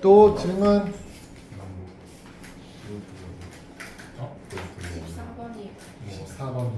또 질문. 14번이요. 14번.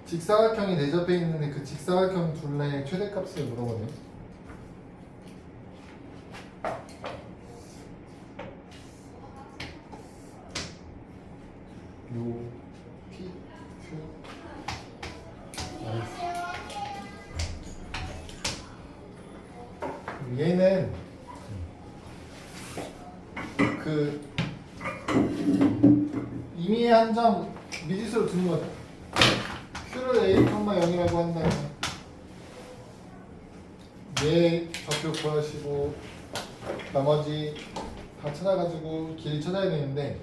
직사각형이 대접해 있는데 그 직사각형 둘레의 최대값을 물어보네. 요 P, Q, R. 얘는 그 임의의 한 점 미지수로 두는 거죠. Q를 A, 0이라고 한다면 얘 좌표 구하시고 나머지 다 찾아가지고 길 찾아야 되는데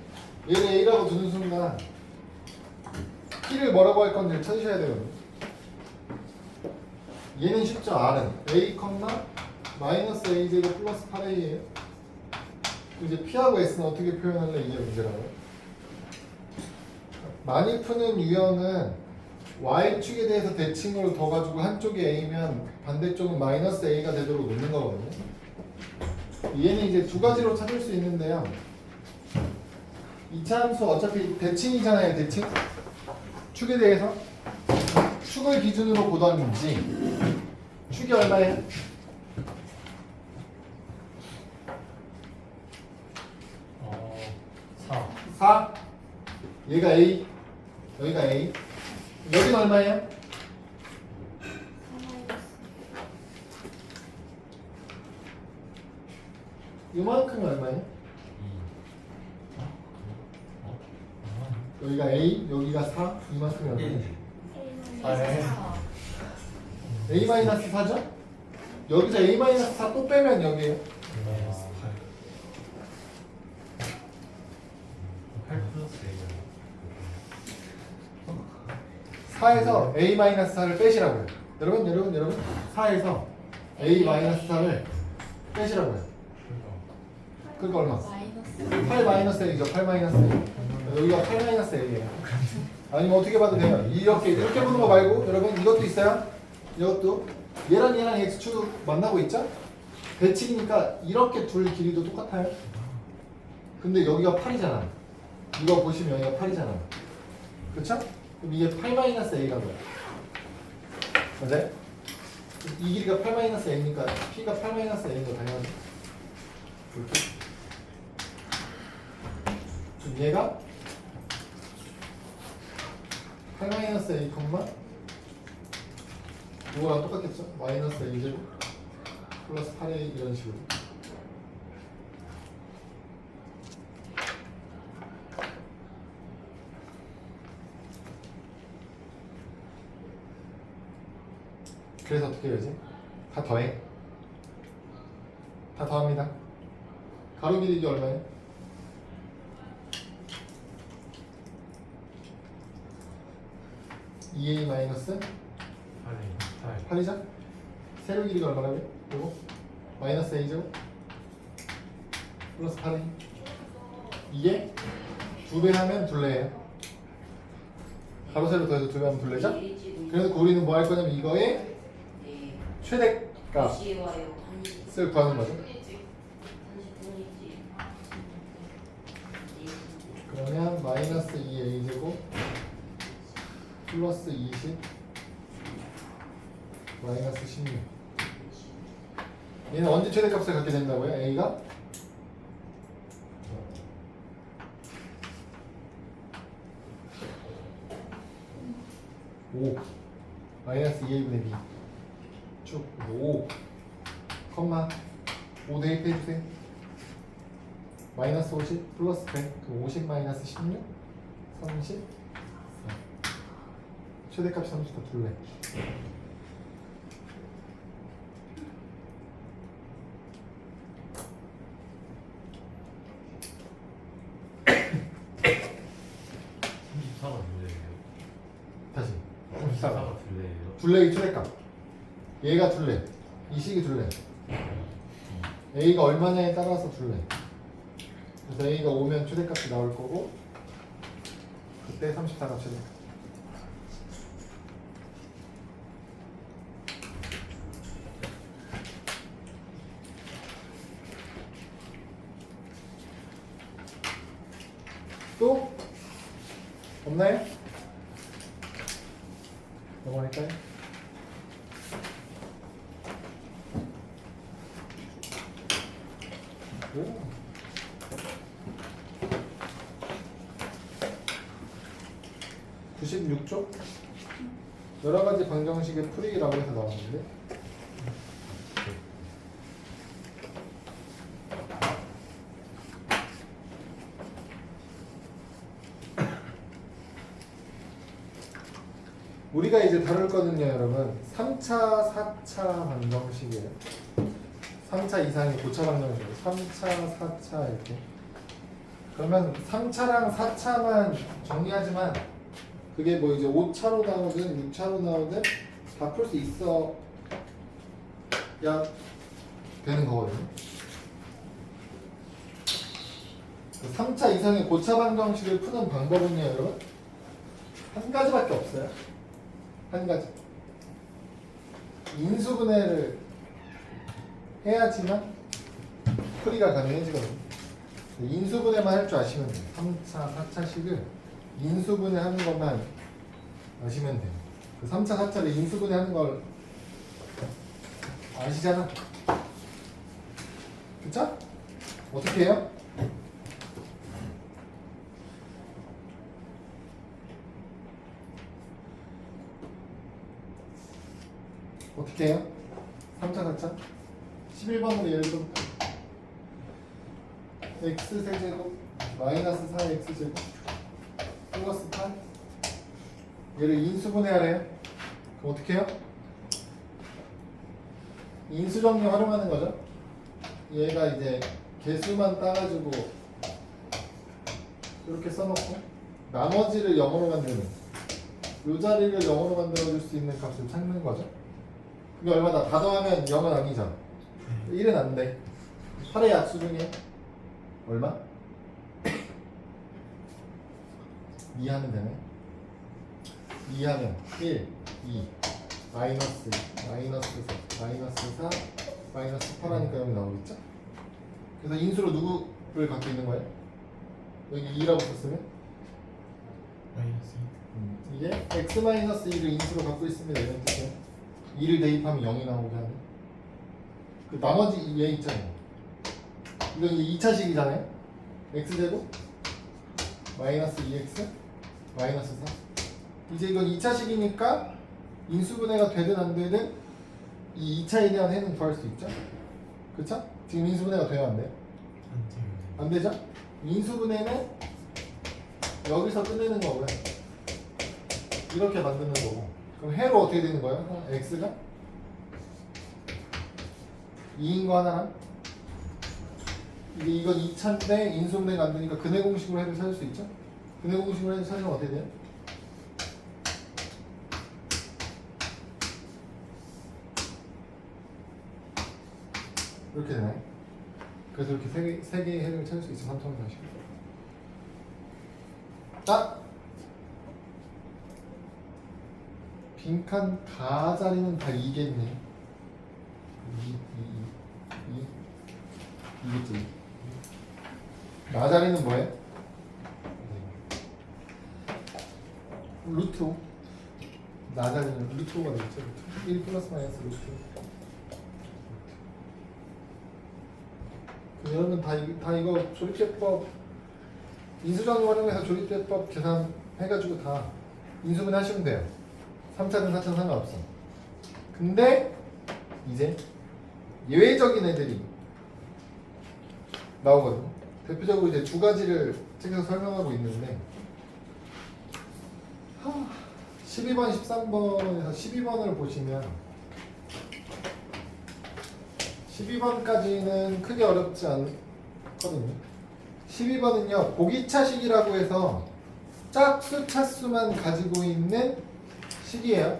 얘를 A라고 두는 순간 P를 뭐라고 할 건지를 찾으셔야 되거든요. 얘는 쉽죠. R은 A, 마이너스 A제곱 플러스 8A예요. 이제 P하고 S는 어떻게 표현할래? 이게 문제라고요. 많이 푸는 유형은 Y축에 대해서 대칭으로 더 가지고 한쪽이 A면 반대쪽은 마이너스 A가 되도록 놓는 거거든요. 얘는 이제 두 가지로 찾을 수 있는데요. 이차 함수 어차피 대칭이잖아요. 대칭. 축에 대해서 축을 기준으로 보던지 축이 얼마예요? 4. 4. 얘가 A, 여기가 A. 여기는 얼마예요? 이만큼이 얼마예요? 2. 여기가 A, 여기가 4, 이만큼이 얼마예요? A-4죠? 여기서 A-4 또 빼면 여기에요. 8 플러스 4에서 A-4를 빼시라고요. 여러분 4에서 A-4를 빼시라고요. 그러니까 얼마? 8-A죠. 8-A. 여기가 8-A예요. 아니면 어떻게 봐도 돼요. 이렇게 보는 거 말고 여러분 이것도 있어요. 이것도 얘랑 X축 만나고 있죠? 대칭이니까 이렇게 둘 길이도 똑같아요. 근데 여기가 8이잖아. 이거 보시면 여기가 8이잖아. 그렇죠? 그럼 이게 8-A가 돼요. 맞아요? 이 길이가 8-A니까 P가 8-A인 거 당연하죠. 이렇게. 그럼 얘가 8-A, 이거랑 똑같겠죠? 마이너스 A제곱 플러스 8A 이런 식으로. 그래서 어떻게 해야지? 다 더해. 다 더합니다. 가로 길이 이게 얼마예요? 2A 마이너스 8이죠? 세로 길이가 얼마라고요? 이거 마이너스 A죠? 플러스 8A. 이게 2배 하면 둘레예요. 가로 세로 더해서 2배 하면 둘레죠? 그래서 우리는 뭐 할 거냐면 이거의 최대값을 구하는 거죠. 그러면 마이너스 2A제곱 플러스 20 마이너스 16. 얘는 언제 최대값을 갖게 된다고요? A가? 오 마이너스 2A분의 B 쭉 5 컴마 5 대입해주세요. 마이너스 50 플러스 100 그럼 50 마이너스 16 30 최대값이 30다 둘레. 둘레의 최대값. 얘가 둘레. 이 식이 둘레. A가 얼마냐에 따라서 둘레. 그래서 A가 오면 최대값이 나올 거고 그때 34가 최대값. 또? 없나요? 넘어갈까요? 오. (96쪽) 여러가지 방정식의 풀이라고 해서 나왔는데 우리가 이제 다룰 거는요 여러분 3차 4차 방정식이에요. 3차 이상의 고차 방정식이에요. 3차 4차 이렇게. 그러면 3차랑 4차만 정리하지만 그게 뭐 이제 5차로 나오든 6차로 나오든 다 풀 수 있어야 되는 거거든요. 3차 이상의 고차 방정식을 푸는 방법은요 여러분 한 가지밖에 없어요. 한 가지. 인수분해를 해야지만 풀이가 가능해지거든요. 인수분해만 할 줄 아시면 돼요. 3차, 4차식을 인수분해 하는 것만 아시면 돼요. 그 3차, 4차를 인수분해 하는 걸 아시잖아. 그쵸? 어떻게 해요? 어떻게 해요? 3차, 4차? 11번으로 예를 들어 x세제곱 마이너스 4x제곱 플러스 8 얘를 인수분해하래요. 그럼 어떻게 해요? 인수정리 활용하는 거죠. 얘가 이제 개수만 따가지고 이렇게 써놓고 나머지를 0으로 만드는 이 자리를 0으로 만들어줄 수 있는 값을 찾는 거죠. 그게 얼마다? 다 더하면 0은 아니죠. 1은 안 돼. 8의 약수 중에 얼마? 2 하면 되네. 2 하면 1, 2, 마이너스 4, 마이너스 4, 마이너스 8 하니까 여기 나오겠죠? 그래서 인수로 누구를 갖고 있는 거예요? 여기 2라고 썼으면? 마이너스 이게 x-1을 인수로 갖고 있습니다. 이런 뜻이에요. 2를 대입하면 0이 나오게 하는. 그 나머지 얘 있잖아요. 이건 2차식이잖아요. x제곱 마이너스 2x 마이너스 4. 이제 이건 2차식이니까 인수분해가 되든 안 되든 이 2차에 대한 해는 구할 수 있죠. 그쵸? 지금 인수분해가 돼요 안 돼요? 안 되죠? 인수분해는 여기서 끝내는 거고요. 이렇게 만드는 거고. 그럼 해로 어떻게 되는 거예요? x가 2인 거 하나랑 이건 2차인데 인수분해가 안 되니까 근해 공식으로 해를 찾을 수 있죠? 근해 공식으로 해를 찾으면 어떻게 돼요? 이렇게 되나요? 그래서 이렇게 세 개의 해를 찾을 수 있어. 3차원 다시. 딱 빈칸 다 자리는 다 2겠네. 2겠지. 나 자리는 뭐예요? 루트 5. 나 자리는 루트 5가 되겠죠. 1 플러스 마이너스 루트 5. 여러분 다 이거 조립제법 인수정리 활용해서 조립제법 계산해가지고 다 인수분해 하시면 돼요. 3차든 4차든 상관없어. 근데 이제 예외적인 애들이 나오거든요. 대표적으로 이제 두 가지를 책에서 설명하고 있는데 12번, 13번에서 12번을 보시면 12번까지는 크게 어렵지 않거든요. 12번은요 보기차식이라고 해서 짝수 차수만 가지고 있는 식이에요.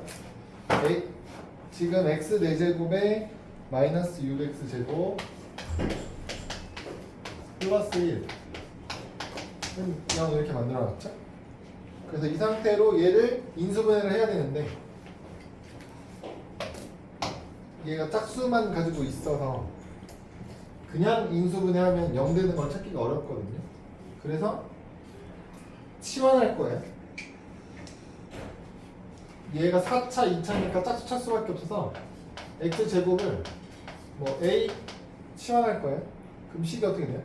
지금 x 4제곱에 마이너스 6x 제곱 플러스 1 그냥 이렇게 만들어놨죠? 그래서 이 상태로 얘를 인수분해를 해야 되는데 얘가 짝수만 가지고 있어서 그냥 인수분해하면 0 되는 걸 찾기가 어렵거든요. 그래서 치환할 거예요. 얘가 4차, 2차니까 짝수 찰 수밖에 없어서 x제곱을 뭐 a 치환할 거예요. 그럼 식이 어떻게 돼요?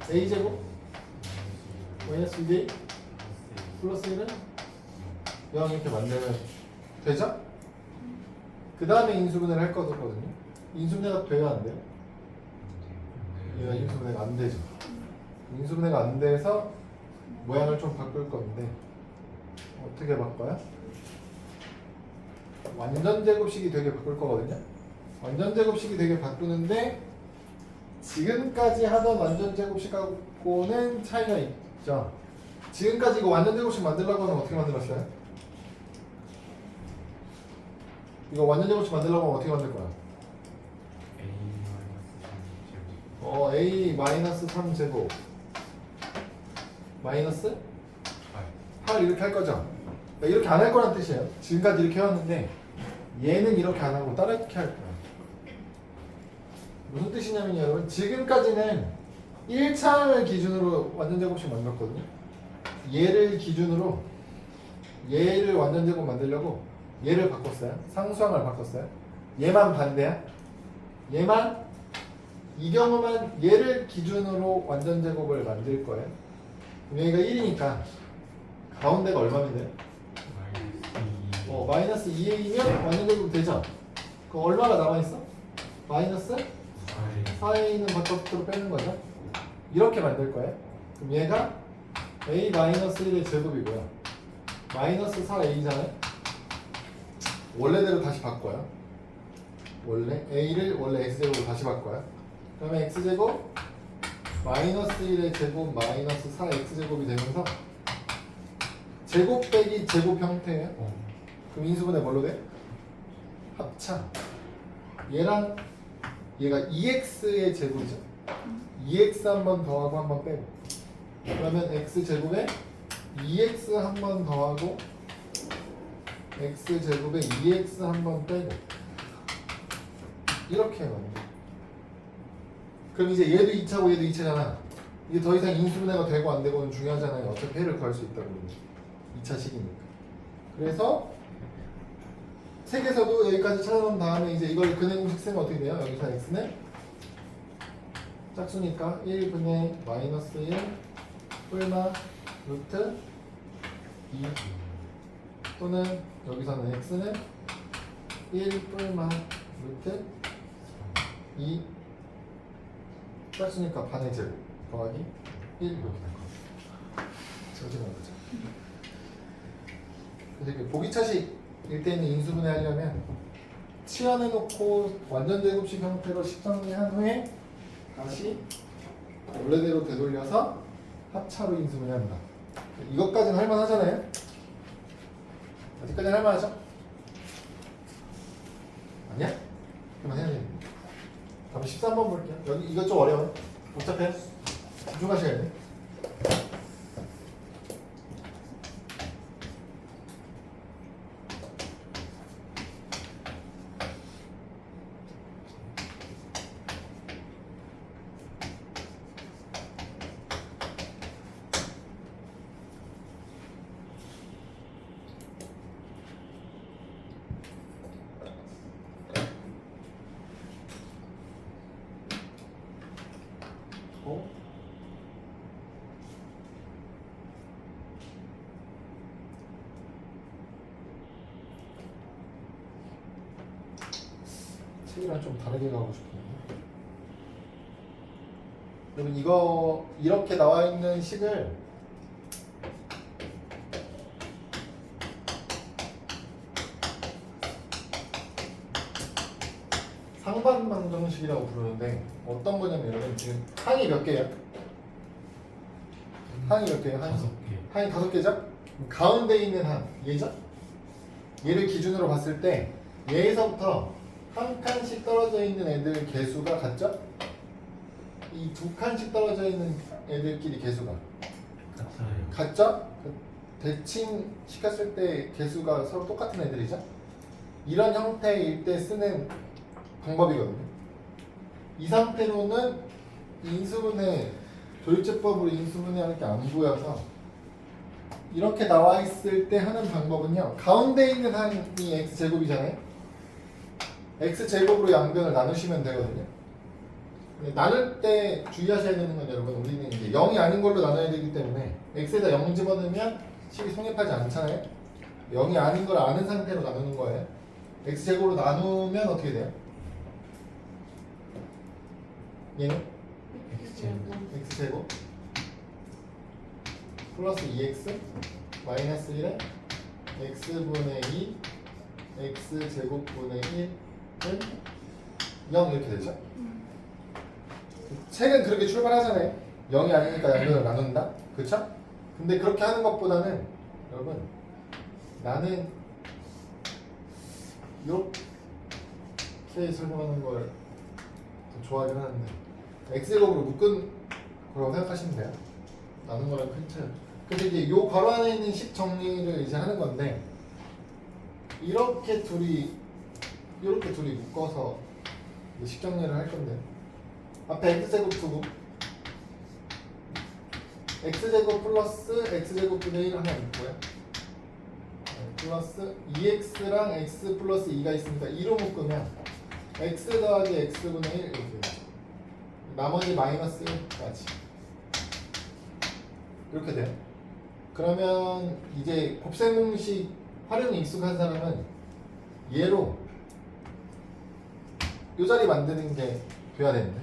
a제곱 마이너스 2a 플러스 1은 0 이렇게 만들면 되죠? 그 다음에 인수분해를 할 거거든요. 인수분해가 돼야 안 돼요? 얘가 인수분해가 안 되죠. 인수분해가 안 돼서 모양을 좀 바꿀 건데 어떻게 바꿔요? 완전 제곱식이 되게 바꿀 거거든요. 완전 제곱식이 되게 바꾸는데 지금까지 하던 완전 제곱식하고는 차이가 있죠. 지금까지 이거 완전 제곱식 만들려고 하면 어떻게 만들었어요? 이거 완전 제곱식 만들려고 하면 어떻게 만들 거야? a 마이너스 3제곱 마이너스 8 이렇게 할 거죠. 그러니까 이렇게 안 할 거란 뜻이에요. 지금까지 이렇게 해왔는데 얘는 이렇게 안 하고 따로 이렇게 할 거야. 무슨 뜻이냐면요, 여러분. 지금까지는 1차를 기준으로 완전 제곱식 만들었거든요. 얘를 기준으로 얘를 완전 제곱 만들려고 얘를 바꿨어요. 상수항을 바꿨어요. 얘만 반대야. 얘만 이 경우만 얘를 기준으로 완전 제곱을 만들 거예요. 그럼 여기가 1이니까 가운데가 얼마면 돼요? 마이너스 2a이면 완전 제곱 되죠? 그럼 얼마가 남아있어? 마이너스 4a는 바깥으로 빼는 거죠? 이렇게 만들 거예요. 그럼 얘가 a 마이너스 1의 제곱이고요. 마이너스 4a잖아요? 원래대로 다시 바꿔요. 원래 a를 원래 x제곱으로 다시 바꿔요. 그러면 x제곱 마이너스 1의 제곱 마이너스 4x제곱이 되면서 제곱 빼기 제곱 형태예요. 그럼 인수분해 뭘로 돼? 합차. 얘랑 얘가 2x의 제곱이죠. 2x 한 번 더하고 한 번 빼고. 그러면 x제곱에 2x 한 번 더하고 x제곱에 2x 한 번 빼고 이렇게 해요. 그럼 이제 얘도 2차고 얘도 2차잖아. 이게 더 이상 인수분해가 되고 안 되고는 중요하잖아요. 어차피 해를 구할 수 있다고 그러면 2차식이니까. 그래서 책에서도 여기까지 찾아놓은 다음에 이제 이걸 근해공식 쓰면 어떻게 돼요? 여기서 x는 짝수니까 1분의 마이너스 1 뿔마 루트 2 또는 여기서는 x는 1 뿔마 루트 2 짝수니까 반의 제곱 더하기 1 이렇게 될 거예요. 저렇게 나온 거죠. 그래서 이렇게 보기차식일 때는 인수분해 하려면 치환해놓고 완전 제곱식 형태로 식정리한 후에 다시 원래대로 되돌려서 합차로 인수분해 한다. 이것까지는 할만하잖아요. 아직까지는 할만하죠? 아니야? 그만 해야 돼. 다음 13번 볼게요. 여기 이거 좀 어려워요. 복잡해요. 집중하셔야 돼. 책이랑 좀 다르게 가고 싶은데. 여러분 이거 이렇게 나와 있는 식을 상반방정식이라고 부르는데 어떤 거냐면 여러분 지금 항이 몇 개예요? 항이 몇 개예요? 항이 5개. 항이 5개죠? 가운데 있는 항 얘죠? 얘를 기준으로 봤을 때 얘에서부터 한 칸씩 떨어져 있는 애들 개수가 같죠? 이 두 칸씩 떨어져 있는 애들끼리 개수가 같아요. 같죠? 대칭 시켰을 때 개수가 서로 똑같은 애들이죠? 이런 형태일 때 쓰는 방법이거든요. 이 상태로는 인수분해 도입제법으로 인수분해하는 게 안 보여서 이렇게 나와 있을 때 하는 방법은요. 가운데 있는 한이 x제곱이잖아요. x제곱으로 양변을 나누시면 되거든요. 나눌 때 주의하셔야 되는 건 여러분, 우리는 이제 0이 아닌 걸로 나눠야 되기 때문에 x에다 0 집어넣으면 식이 성립하지 않잖아요. 0이 아닌 걸 아는 상태로 나누는 거예요. x제곱으로 나누면 어떻게 돼요? 얘는 x제곱 플러스 2x 마이너스 1에 x분의 2 x제곱분의 1은 0 이렇게 되죠. 책은 그렇게 출발하잖아요. 0이 아니니까 양변을 나눈다. 그쵸? 근데 그렇게 하는 것보다는 여러분, 나는 이렇게 설명하는 걸 더 좋아하긴 하는데 x제곱으로 묶은 거라고 생각하시면 돼요. 나눈 거랑 큰 차이. 그래서 이제 요 괄호 안에 있는 식 정리를 이제 하는 건데, 이렇게 둘이 묶어서 식 정리를 할 건데, 앞에 x제곱 두고 x제곱 플러스 x제곱분의 1 하나 있고요. 플러스 2x랑 x 플러스 2가 있으니까 2로 묶으면 x 더하기 x분의 1 이렇게 되죠. 나머지 마이너스 1까지 이렇게 돼요. 그러면 이제 곱셈공식 활용이 익숙한 사람은 얘로 이 자리 만드는 게 돼야 되는데,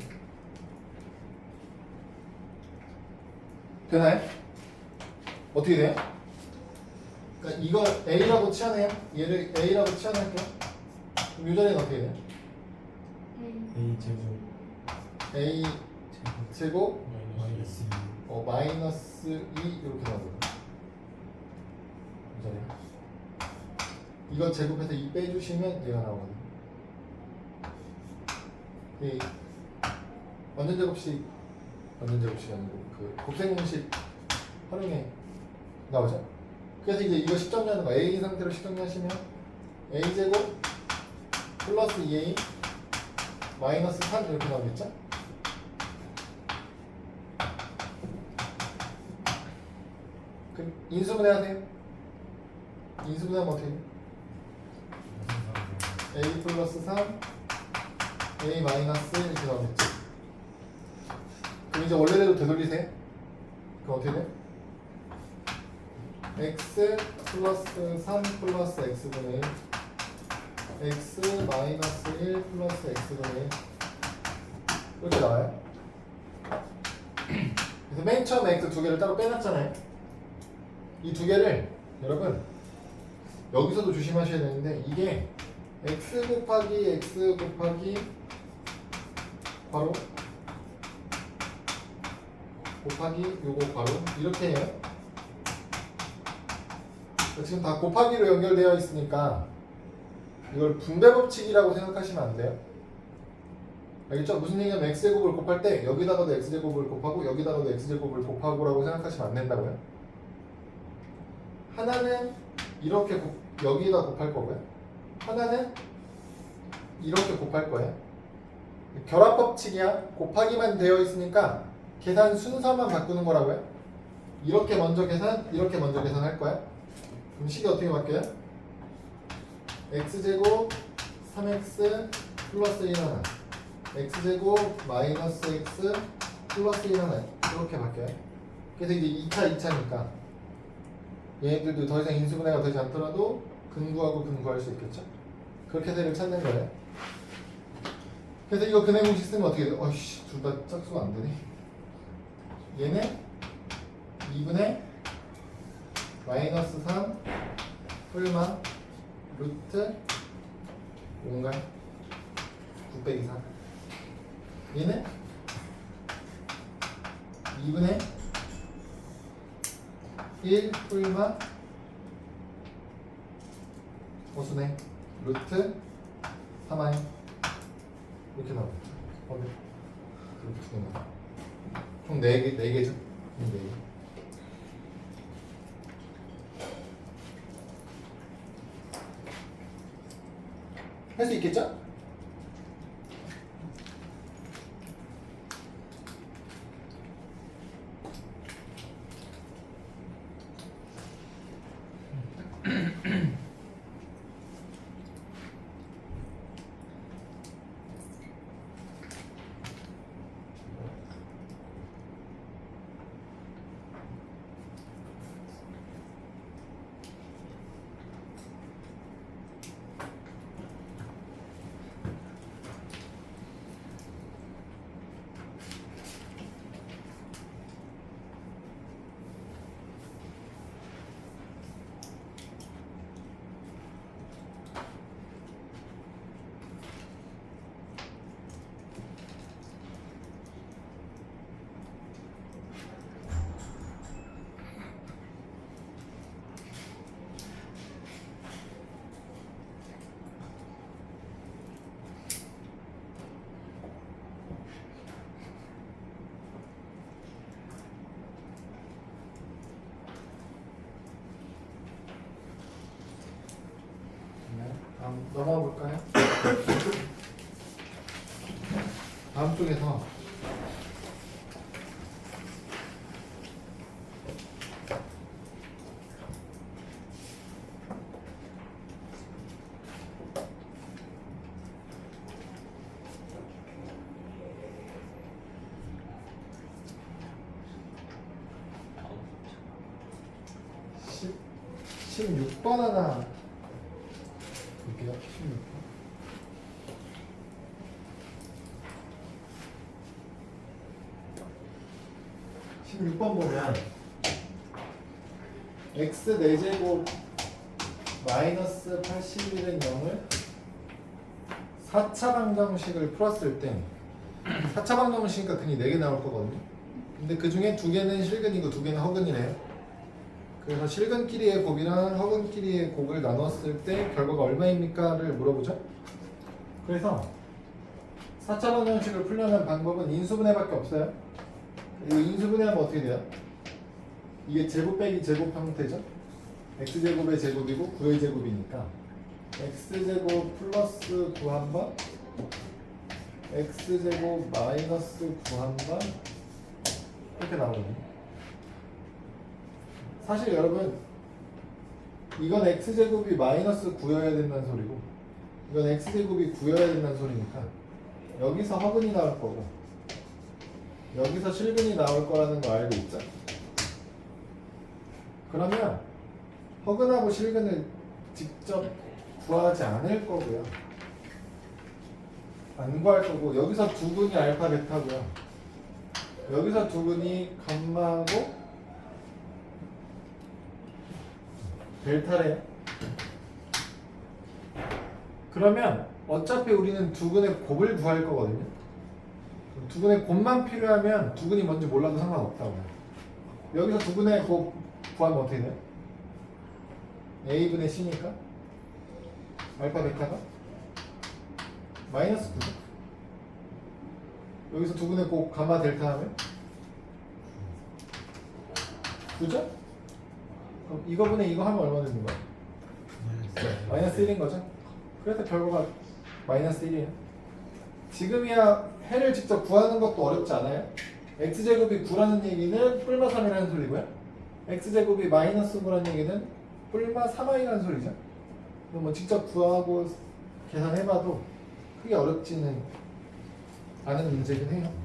되나요? 어떻게 돼요? 그러니까 이걸 A라고 치환해요. 얘를 A라고 치환할게요. 그럼 이 자리는 어떻게 돼요? A 제곱 A 제곱 마이너스 마이너스 2 이렇게 나오거든요. 이 자리. 이거 제곱해서 2 빼주시면 얘가 나오거든요. 이 완전 제곱식 아니고 그 곱셈공식 활용해 나오죠. 그래서 이제 이거 식정리하는 거, A 상태로 식정리하시면 A 제곱 플러스 2A 마이너스 3 이렇게 나오겠죠. 그럼 인수분해 하세요. 인수분해하면 어떻게 돼요? A 플러스 3 A 마이너스 1 이렇게 나오겠죠. 그럼 이제 원래대로 되돌리세요. 그럼 어떻게 돼? x 플러스 3 플러스 x분의 1 x 마이너스 1 플러스 x분의 1 이렇게 나와요. 그래서 맨 처음에 x 두 개를 따로 빼놨잖아요. 이 두 개를 여러분 여기서도 조심하셔야 되는데, 이게 x 곱하기 바로 곱하기 요거 바로 이렇게 해요. 지금 다 곱하기로 연결되어 있으니까 이걸 분배 법칙이라고 생각하시면 안 돼요. 알겠죠? 무슨 얘기냐면 x제곱을 곱할 때 여기다가도 x제곱을 곱하고 여기다가도 x제곱을 곱하고라고 생각하시면 안 된다고요. 하나는 이렇게 여기에다 곱할 거고요. 하나는 이렇게 곱할 거예요. 결합 법칙이야. 곱하기만 되어 있으니까 계산 순서만 바꾸는 거라고요. 이렇게 먼저 계산, 이렇게 먼저 계산할 거야. 그럼 식이 어떻게 바뀌어요? x제곱 3x 플러스 1 하나, x제곱 마이너스 x 플러스 1 하나, 이렇게 바뀌어요. 그래서 이제 2차니까 얘네들도 더 이상 인수분해가 되지 않더라도 근구하고 근구할 수 있겠죠. 그렇게 해서 얘를 찾는 거예요. 그래서 이거 근해 공식 쓰면 어떻게 돼? 어이씨, 둘 다 짝수가 안 되네. 얘는 2분의 마이너스 3 뿔마 루트 5인가요? 9 빼기 4. 얘는 2분의 1 뿔마 허수네 루트 3i 이렇게 나오죠. 루트가 나와. 총 4개죠? 4개. 할 수 있겠죠? 다음 넘어가 볼까요? 다음 쪽에서 십 16번 하나 볼게요. 16번. 보면 x 4제곱 마이너스 81은 0을 4차 방정식을 풀었을 때 4차 방정식이니까 근이 4개 나올 거거든요. 근데 그 중에 2개는 실근이고 2개는 허근이래요. 그래서 실근끼리의 곱이랑 허근끼리의 곱을 나눴을 때 결과가 얼마입니까?를 물어보죠. 그래서 4차 방정식을 풀려는 방법은 인수분해밖에 없어요. 이거 인수분해하면 어떻게 돼요? 이게 제곱 빼기 제곱 형태죠. x제곱의 제곱이고 9의 제곱이니까 x제곱 플러스 9 한 번, x제곱 마이너스 9 한 번 이렇게 나오거든요. 사실 여러분 이건 x제곱이 마이너스 9여야 된다는 소리고 이건 x제곱이 9여야 된다는 소리니까 여기서 허근이 나올 거고 여기서 실근이 나올 거라는 거 알고 있죠? 그러면 허근하고 실근을 직접 구하지 않을 거고요. 안 구할 거고 여기서 두 분이 알파 베타고요. 여기서 두 분이 감마하고 델타래요. 그러면 어차피 우리는 두근의 곱을 구할 거거든요. 두근의 곱만 필요하면 두근이 뭔지 몰라도 상관없다고요. 여기서 두근의 곱 구하면 어떻게 돼요? a분의 c니까 알파 베타가 마이너스 9죠. 여기서 두근의 곱 가마 델타 하면 9죠? 그럼 이거분의 이거 하면 얼마 되는 거야? 마이너스 1인 거죠? 그래서 결과가 마이너스 1이에요. 지금이야 해를 직접 구하는 것도 어렵지 않아요? x제곱이 9라는 얘기는 뿔마 3이라는 소리고요. x제곱이 마이너스 9라는 얘기는 뿔마 3i라는 소리죠. 그럼 뭐 직접 구하고 계산해봐도 크게 어렵지는 않은 문제긴 해요.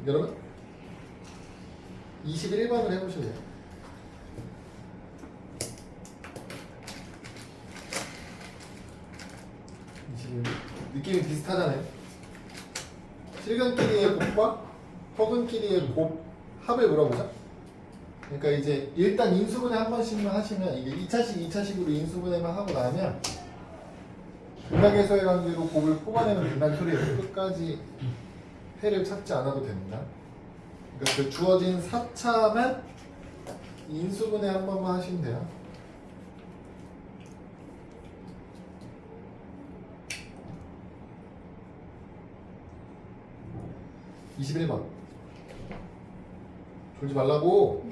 여러분 21번을 해보실래요? 21번 느낌이 비슷하잖아요. 실근끼리의 곱과 허근끼리의 곱 합을 물어보죠. 그러니까 이제 일단 인수분해 한 번씩만 하시면 이게 2차식 2차식으로 인수분해만 하고 나면 등락에서의 관계로 곱을 뽑아내는 등락 소리예요. 끝까지 해를 찾지 않아도 됩니다. 그러니까 그 주어진 4차만 인수분해 한 번만 하시면 돼요. (21번) 졸지 말라고.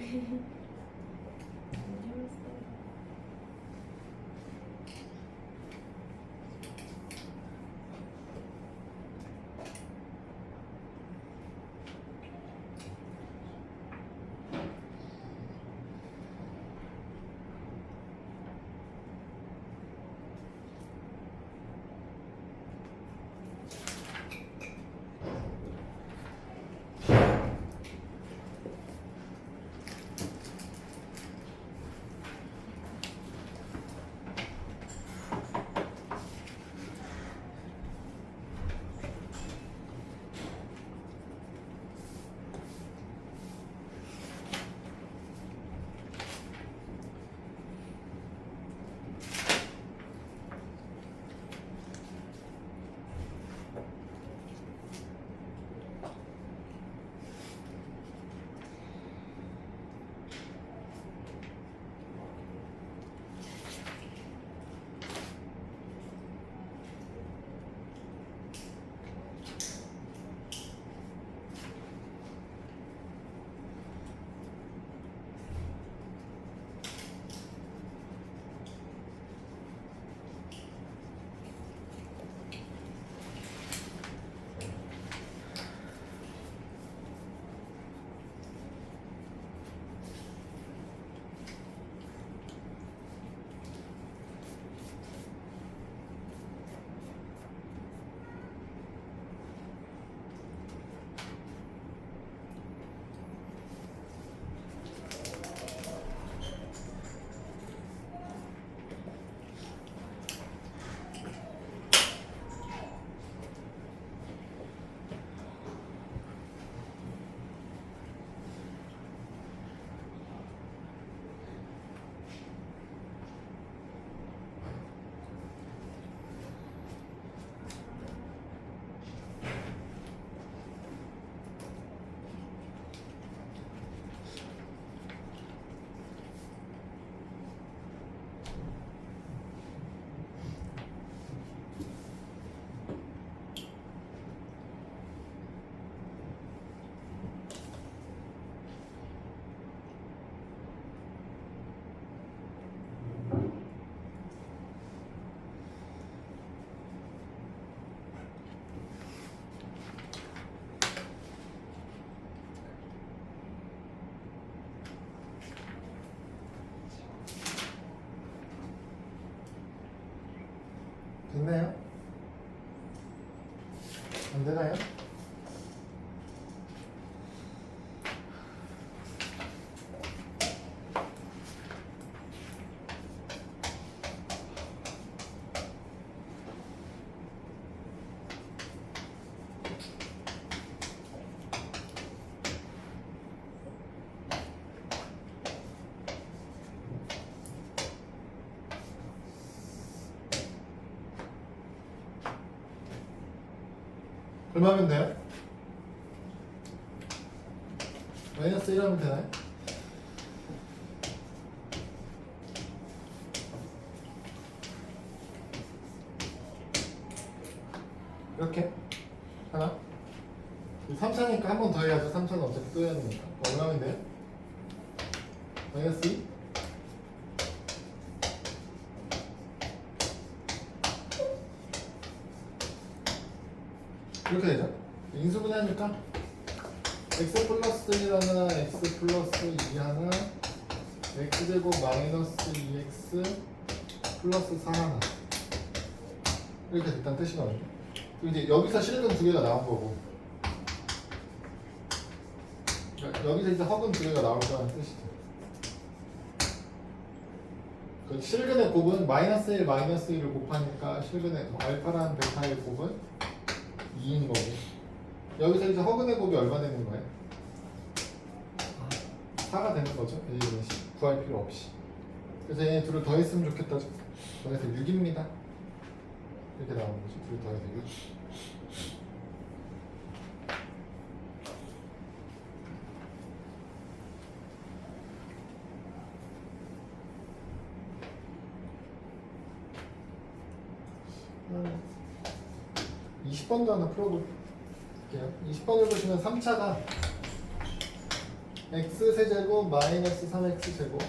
됐나요? 안 되나요? 얼마면 돼요? 마이너스 1 하면 되나요? 이렇게 하나 3차니까 한 번 더 해야죠. 3차는 어차피 또 해야 되니까. 얼마면 돼요? 마이너스 2? 이렇게 되죠. 인수분해하니까 x 플러스 1 하나, x 플러스 2 하나, x제곱 마이너스 2x 플러스 4 하나, 이렇게 일단 뜻이거든요. 그리고 이제 여기서 실근 두 개가 나온 거고, 그러니까 여기서 이제 허근 두 개가 나올 거라는 뜻이죠. 그 실근의 곱은 마이너스 1, 마이너스 1을 곱하니까 실근의 알파라는 베타의 곱은 2인 거고, 여기서 이제 허근의 곱이 얼마 되는 거예요? 4가 되는 거죠. 이제는 구할 필요 없이. 그래서 얘네 둘을 더했으면 좋겠다. 더해서 6입니다. 이렇게 나오는 거죠. 둘이 더해야 되고. 음, 20번도 하나 풀어볼게요. 20번을 보시면 3차가 x세제곱 마이너스 3x제곱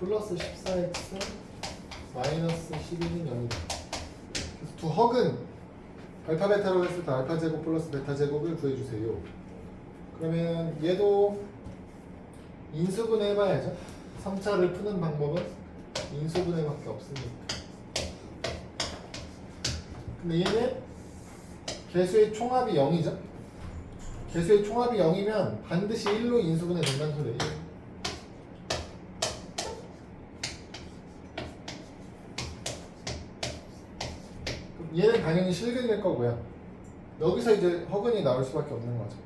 플러스 14x 마이너스 12는 0이다. 그래서 두 허근 알파 베타로 했을 때 알파 제곱 플러스 베타 제곱을 구해주세요. 그러면 얘도 인수분해 해봐야죠. 3차를 푸는 방법은 인수분해밖에 없으니까. 근데 얘는 개수의 총합이 0이죠. 개수의 총합이 0이면 반드시 1로 인수분해 된다는 소리예요. 그럼 얘는 당연히 실근일 거고요. 여기서 이제 허근이 나올 수밖에 없는 거죠.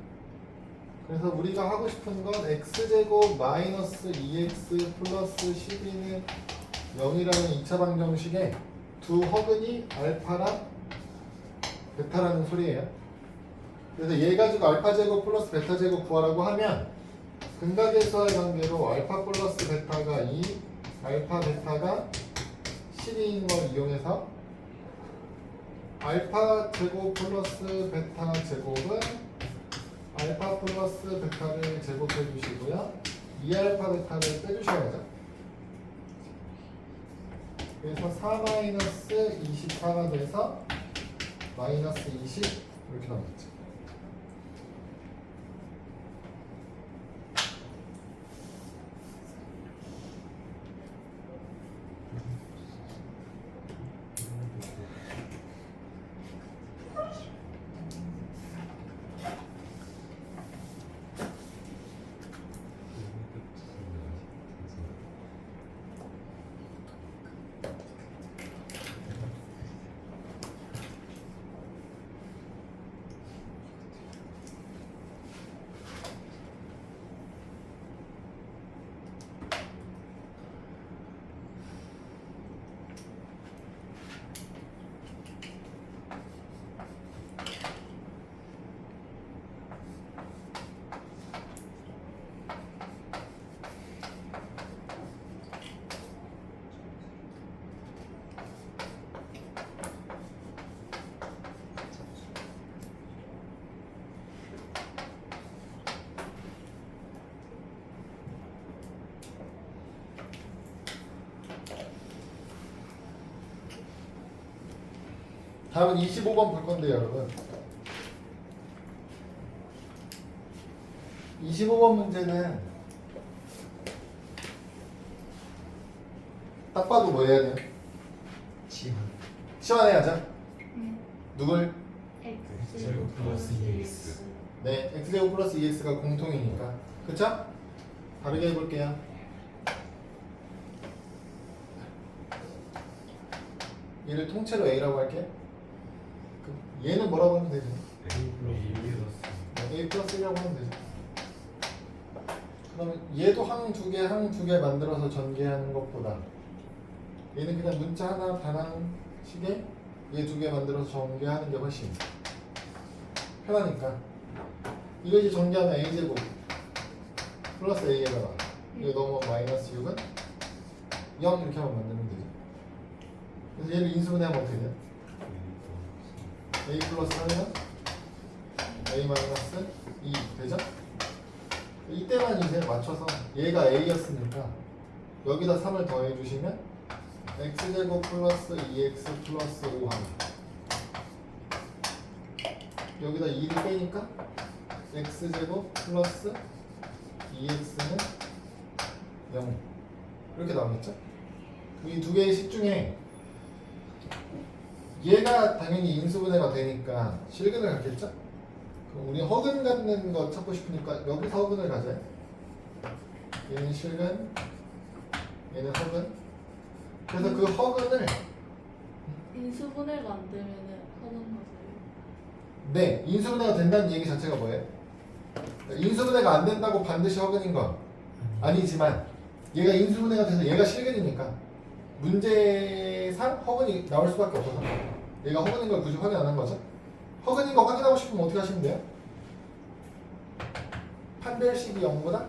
그래서 우리가 하고 싶은 건 x제곱 마이너스 2x 플러스 12는 0이라는 2차 방정식에 두 허근이 알파랑 베타라는 소리예요. 그래서 얘 가지고 알파 제곱 플러스 베타 제곱 구하라고 하면 근각에서의 관계로 알파 플러스 베타가 2, 알파 베타가 12인 걸 이용해서 알파 제곱 플러스 베타 제곱은 알파 플러스 베타를 제곱해 주시고요. 2알파 베타를 빼주셔야죠. 그래서 4-24가 돼서 마이너스 20 이렇게 나오겠죠. 다음은 25번 볼 건데요, 여러분. 25번 문제는 딱 봐도 뭐 해야 돼요? 치환해야죠. 누굴? x제곱 플러스 2x. 네, x제곱 플러스 2x가 공통이니까. 그쵸? 다르게 해볼게요. 얘를 통째로 a라고 할게요. 얘는 뭐라고 하면 되죠? a 플러스 1이라고 하면 되죠. 그러면 얘도 항 두 개 만들어서 전개하는 것보다 얘는 그냥 문자 하나 반항식에 얘 두 개 만들어서 전개하는 게 훨씬 편하니까 이거 이제 전개하면 a제곱 플러스 a에다가 이거 넘어가면 마이너스 6은 0 이렇게 하면 만들면 되죠. 그래서 얘를 인수분해하면 어떻게 돼요? a 플러스 하면 a 마이너스 2 되죠? 이때만 이제 맞춰서 얘가 a였으니까 여기다 3을 더해 주시면 x제곱 플러스 2x 플러스 5 하면 여기다 2를 빼니까 x제곱 플러스 2x는 0 이렇게 나오겠죠? 이 두 개의 식 중에 얘가 당연히 인수분해가 되니까 실근을 갖겠죠? 그럼 우리 허근 갖는 거 찾고 싶으니까 여기서 허근을 가져요. 얘는 실근, 얘는 허근. 그래서 그 허근을 인수분해가 안 되면은 하는 거죠. 네, 인수분해가 된다는 얘기 자체가 뭐예요? 인수분해가 안 된다고 반드시 허근인 건 아니지만 얘가 인수분해가 돼서 얘가 실근이니까 문제상 허근이 나올 수밖에 없어서 얘가 허근인 걸 굳이 확인 안 한 거죠. 허근인 거 확인하고 싶으면 어떻게 하시면 돼요? 판별식이 0보다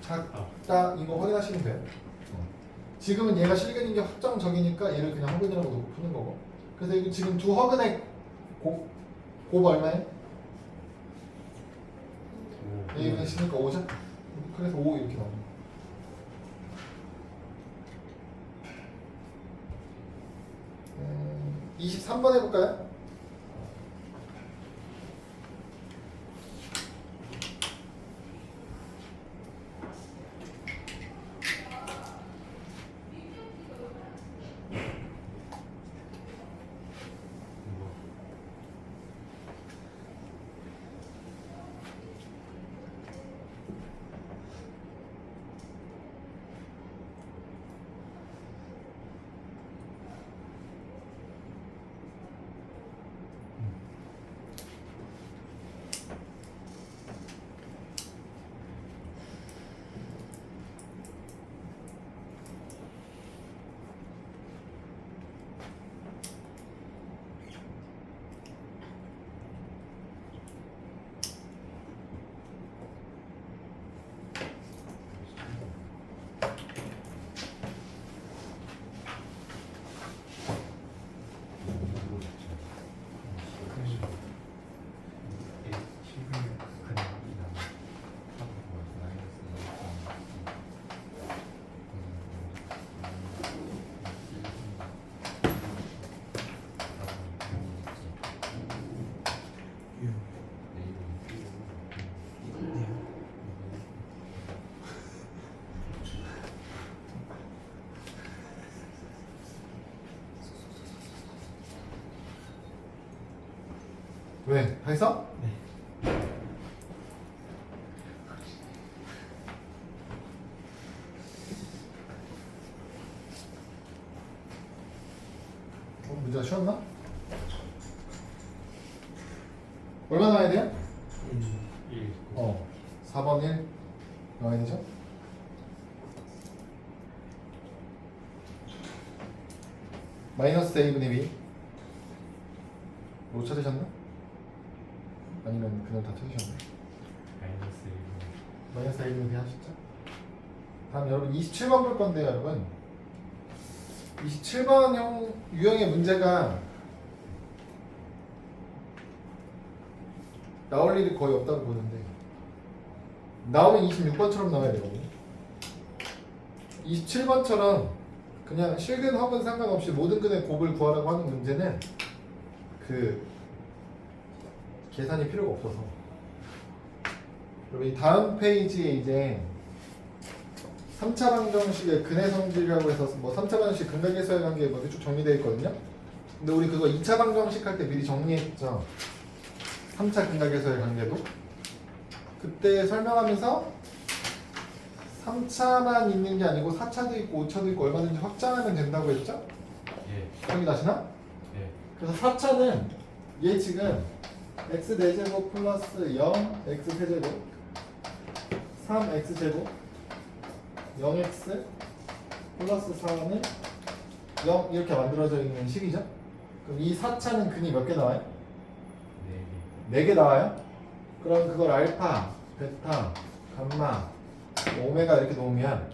작다인 거 확인하시면 돼요. 지금은 얘가 실근인 게 확정적이니까 얘를 그냥 허근이라고 놓고 푸는 거고. 그래서 이거 지금 두 허근의 곱 얼마예요? A분의 C니까 5죠? 그래서 5 이렇게 나옵니다. 23번 해볼까요? 왜? 다 했어? 네. 문제가 쉬웠나? 얼마 나와야 돼요? 1. 4번 1 나와야 되죠? 마이너스 A분의 B 뭐 찾으셨나? 아니면 그냥 다 찾으셨나요? 마이너스 A분의 B 하셨죠? 다음 여러분 27번 볼 건데요 여러분 27번 유형의 문제가 나올 일이 거의 없다고 보는데 나오면 26번처럼 나와야 되거든요. 27번처럼 그냥 실근 허근 상관없이 모든 근의 곱을 구하라고 하는 문제는 그 계산이 필요가 없어서 여러분 이 다음 페이지에 이제 3차 방정식의 근의 성질이라고 해서 뭐 3차 방정식 근각계수의 관계 뭐 쭉 정리되어 있거든요. 근데 우리 그거 2차 방정식 할 때 미리 정리했죠. 3차 근각계수의 관계도 그때 설명하면서 3차만 있는 게 아니고 4차도 있고 5차도 있고 얼마든지 확장하면 된다고 했죠? 예. 확인하시나? 예. 그래서 4차는 얘 지금 x 4제곱 플러스 0 x 세제곱 3x제곱 0x 플러스 4는 0 이렇게 만들어져 있는 식이죠? 그럼 이 4차는 근이 몇 개 나와요? 4개 나와요? 그럼 그걸 알파, 베타, 감마, 오메가 이렇게 놓으면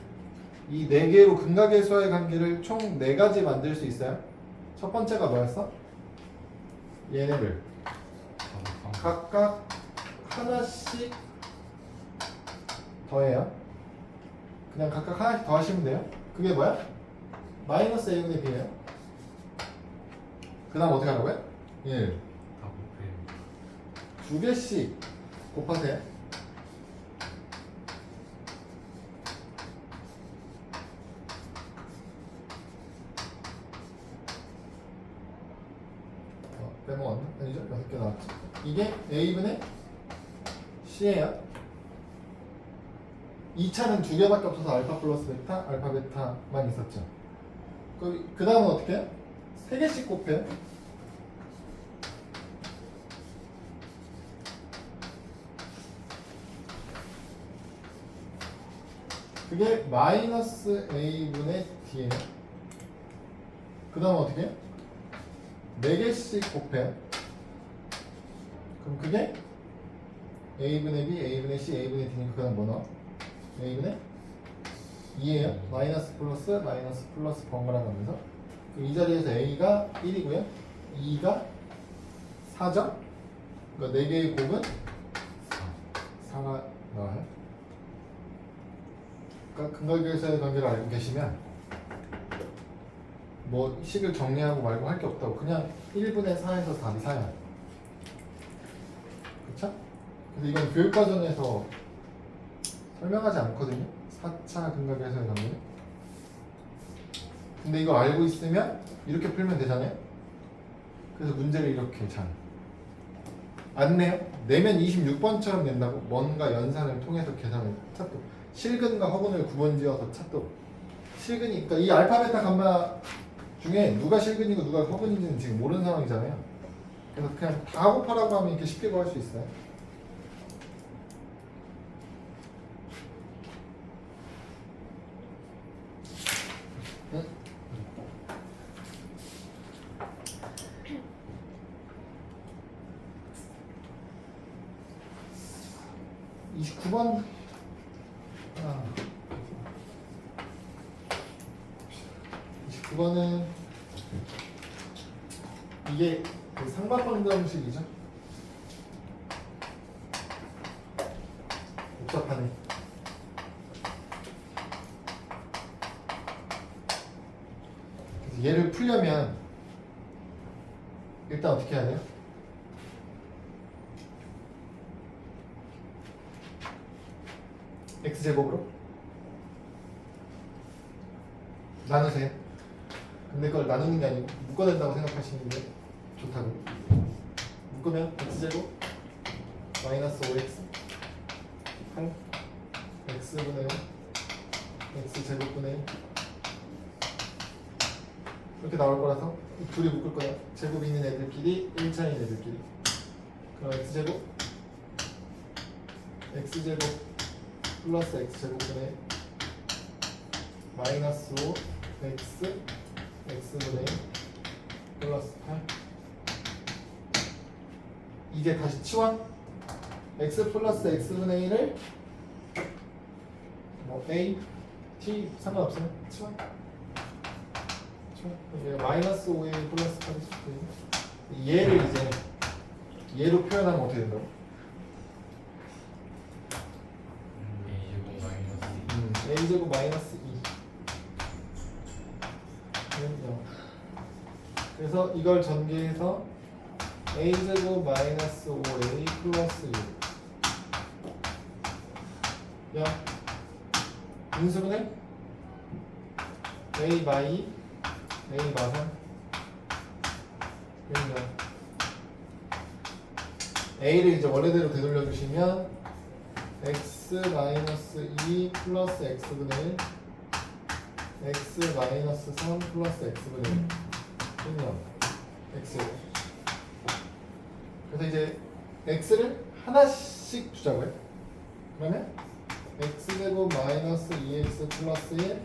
이 4개로 근각계수와의 관계를 총 4가지 만들 수 있어요. 첫 번째가 뭐였어? 얘네를 각각 하나씩 더해요. 그냥 각각 하나씩 더하시면 돼요. 그게 뭐야? 마이너스 a분의 b예요. 그 다음 어떻게 하라고요? 1 다 곱해요. 2개씩 곱하세요. 빼먹었나? 아니죠? 6개 나왔죠. 이게 a분의 c예요. 2차는 2개밖에 없어서 알파 플러스 베타, 알파 베타만 있었죠. 그 다음은 어떻게 해요? 3개씩 곱해요. 그게 마이너스 a분의 d예요. 그 다음 어떻게 해요? 4개씩 곱해요. 그럼 그게 a분의 b, a분의 c, a분의 d니까 그다음 뭐 나와? a분의 2예요. 마이너스 플러스 번갈아 가면서 이 자리에서 a가 1이고요. 2가 4죠? 그러니까 4개의 곱은 4가 나와요. 그러니까 근각계수의 관계를 알고 계시면 뭐 식을 정리하고 말고 할 게 없다고. 그냥 1분의 4에서 답이 4야. 그쵸? 근데 이건 교육과정에서 설명하지 않거든요. 4차 근각계수의 관계는. 근데 이거 알고 있으면 이렇게 풀면 되잖아요. 그래서 문제를 이렇게 잘 안 내요. 내면 26번처럼 낸다고. 뭔가 연산을 통해서 계산을 찾도. 실근과 허근을 구분지어서 찾도. 실근이, 그러니까 이 알파, 베타, 감마 중에 누가 실근이고 누가 허근인지는 지금 모르는 상황이잖아요. 그래서 그냥 다 곱하라고 하면 이렇게 쉽게 구할 수 있어요. 응? 29번. 아. 29번은 이게 그 상반방정식이죠. 복잡하네. 그래서 얘를 풀려면 일단 어떻게 해야 돼요? x제곱으로 나누세요. 근데 그걸 나누는 게 아니고 묶어낸다고 생각하시는 게 좋다고. 묶으면 x제곱 마이너스 5x 한 x분의 1 x제곱분의 1 이렇게 나올 거라서 둘이 묶을 거야. 제곱이 있는 애들끼리 1차인 애들끼리. 그럼 x제곱 플러스 x제곱분의 1 마이너스 5 x분의 1 플러스 8 이제 다시 치환. x 플러스 x분의 1을 뭐 a, t 상관없어요. 치환. 이게 마이너스 5a 플러스 8이 얘를 이제 얘로 표현하면 어떻게 된다고? a제곱 마이너스 2. 그래서 이걸 전개해서 a제곱 마이너스 5a 플러스 6 0 인수분해 a 마이 a 마상 그러니까 a를 이제 원래대로 되돌려 주시면 x 마이너스 2 플러스 x분의 1 x 마이너스 3 플러스 x분의 1 그냥 x. 그래서 이제 x를 하나씩 주자고요. 그러면 x제곱 마이너스 2x 플러스 1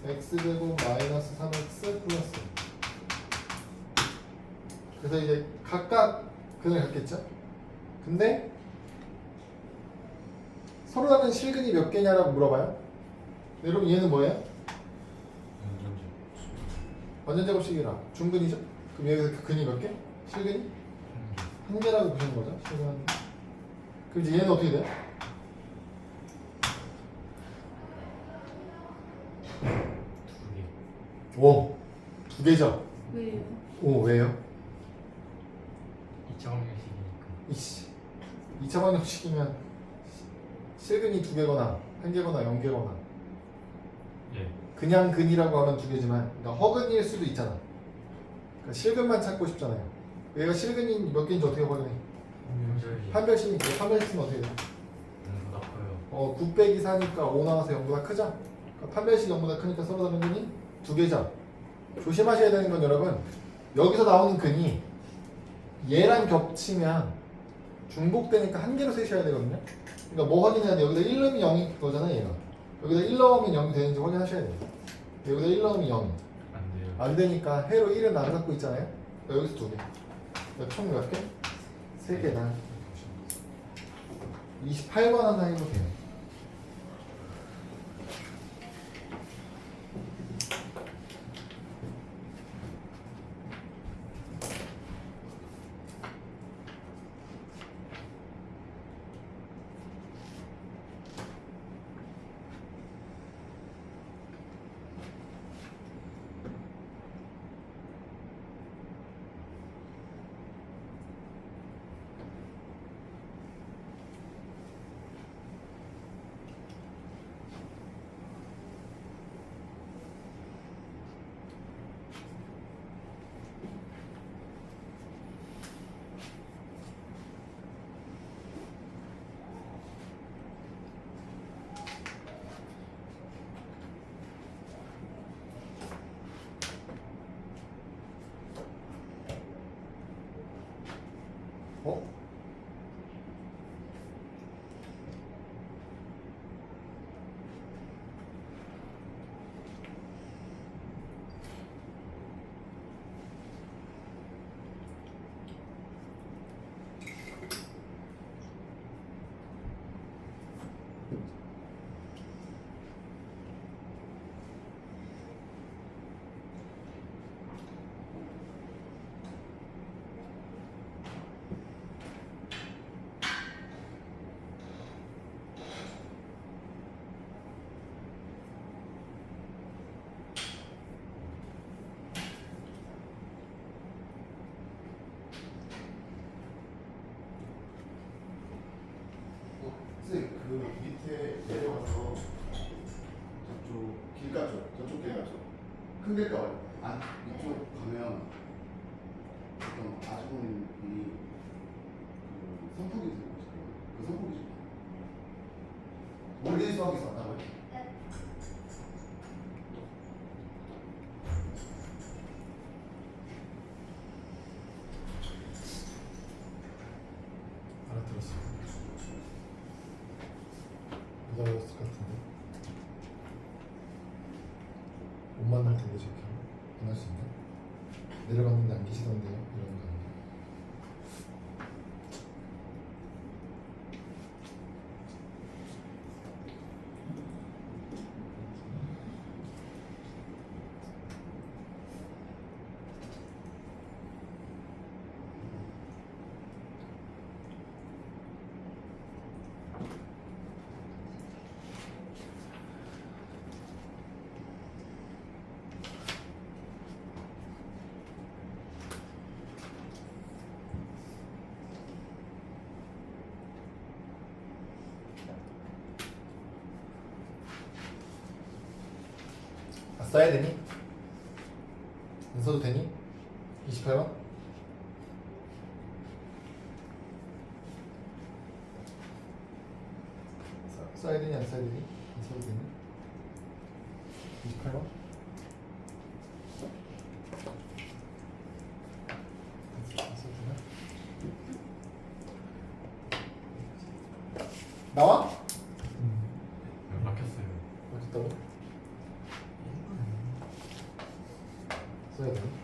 x제곱 마이너스 3x 플러스 1. 그래서 이제 각각 근을 갖겠죠. 근데 서로 다른 실근이 몇 개냐라고 물어봐요. 여러분 얘는 뭐예요? 완전제곱식이라 중근이죠? 그럼 여기서 그 근이 몇 개? 실근이? 한 개라고 보시는 거죠? 실근 한 개. 그럼 이제 얘는 어떻게 돼요? 오! 2개죠? 왜요? 오, 왜요? 2차 방정식이니까. 이씨 2차 방정식이면 실근이 2개거나 1개거나 0개거나 예. 그냥 근이라고 하면 2개지만 그러니까 허근일 수도 있잖아. 그러니까 실근만 찾고 싶잖아요. 얘가 실근이 몇 개인지 어떻게 확인해? 판별식이니까 판별식은 어떻게 돼? 0보다 커요. 9 빼기 4니까 5 나와서 0보다 크죠? 그러니까 판별식 0보다 크니까 서로 다른 근이 2개죠. 조심하셔야 되는 건 여러분 여기서 나오는 근이 얘랑 겹치면 중복되니까 한 개로 세셔야 되거든요. 그러니까 뭐 확인해야 돼? 여기다 1 넣으면 0이 그거잖아 얘가. 여기다 1 넣으면 0이 되는지 확인하셔야 돼요. 여기다 1 넣으면 0이. 안 돼요. 안 되니까 해로 1은 안 갖고 있잖아요. 여기서 2개. 총 몇 개? 3개다. 28번 하나 해보세요. 어? 선생님 그 밑에 내려가서 저쪽 길 가죠. 저쪽 길 가죠. 큰 길가 안 이쪽 가면 어떤 아주머님이 그 선풍기 들고 있어요. 그 선풍기 좀 원리 수학에서 왔다고요? 알아들었어. 못 알아들었을 것 같은데. 못 만날 텐데 저렇게 안 할 수 있나? 내려갔는데 안 계시던데요? 이런 거 아니에요? 아, 써야 되니? 안 써도 되니? 28번? 써야 되니 안 써야 되니? 안 써도 되니? 28번? 안 써도 되나? 나와? 막혔어요. 어딨다고? 써야 되니?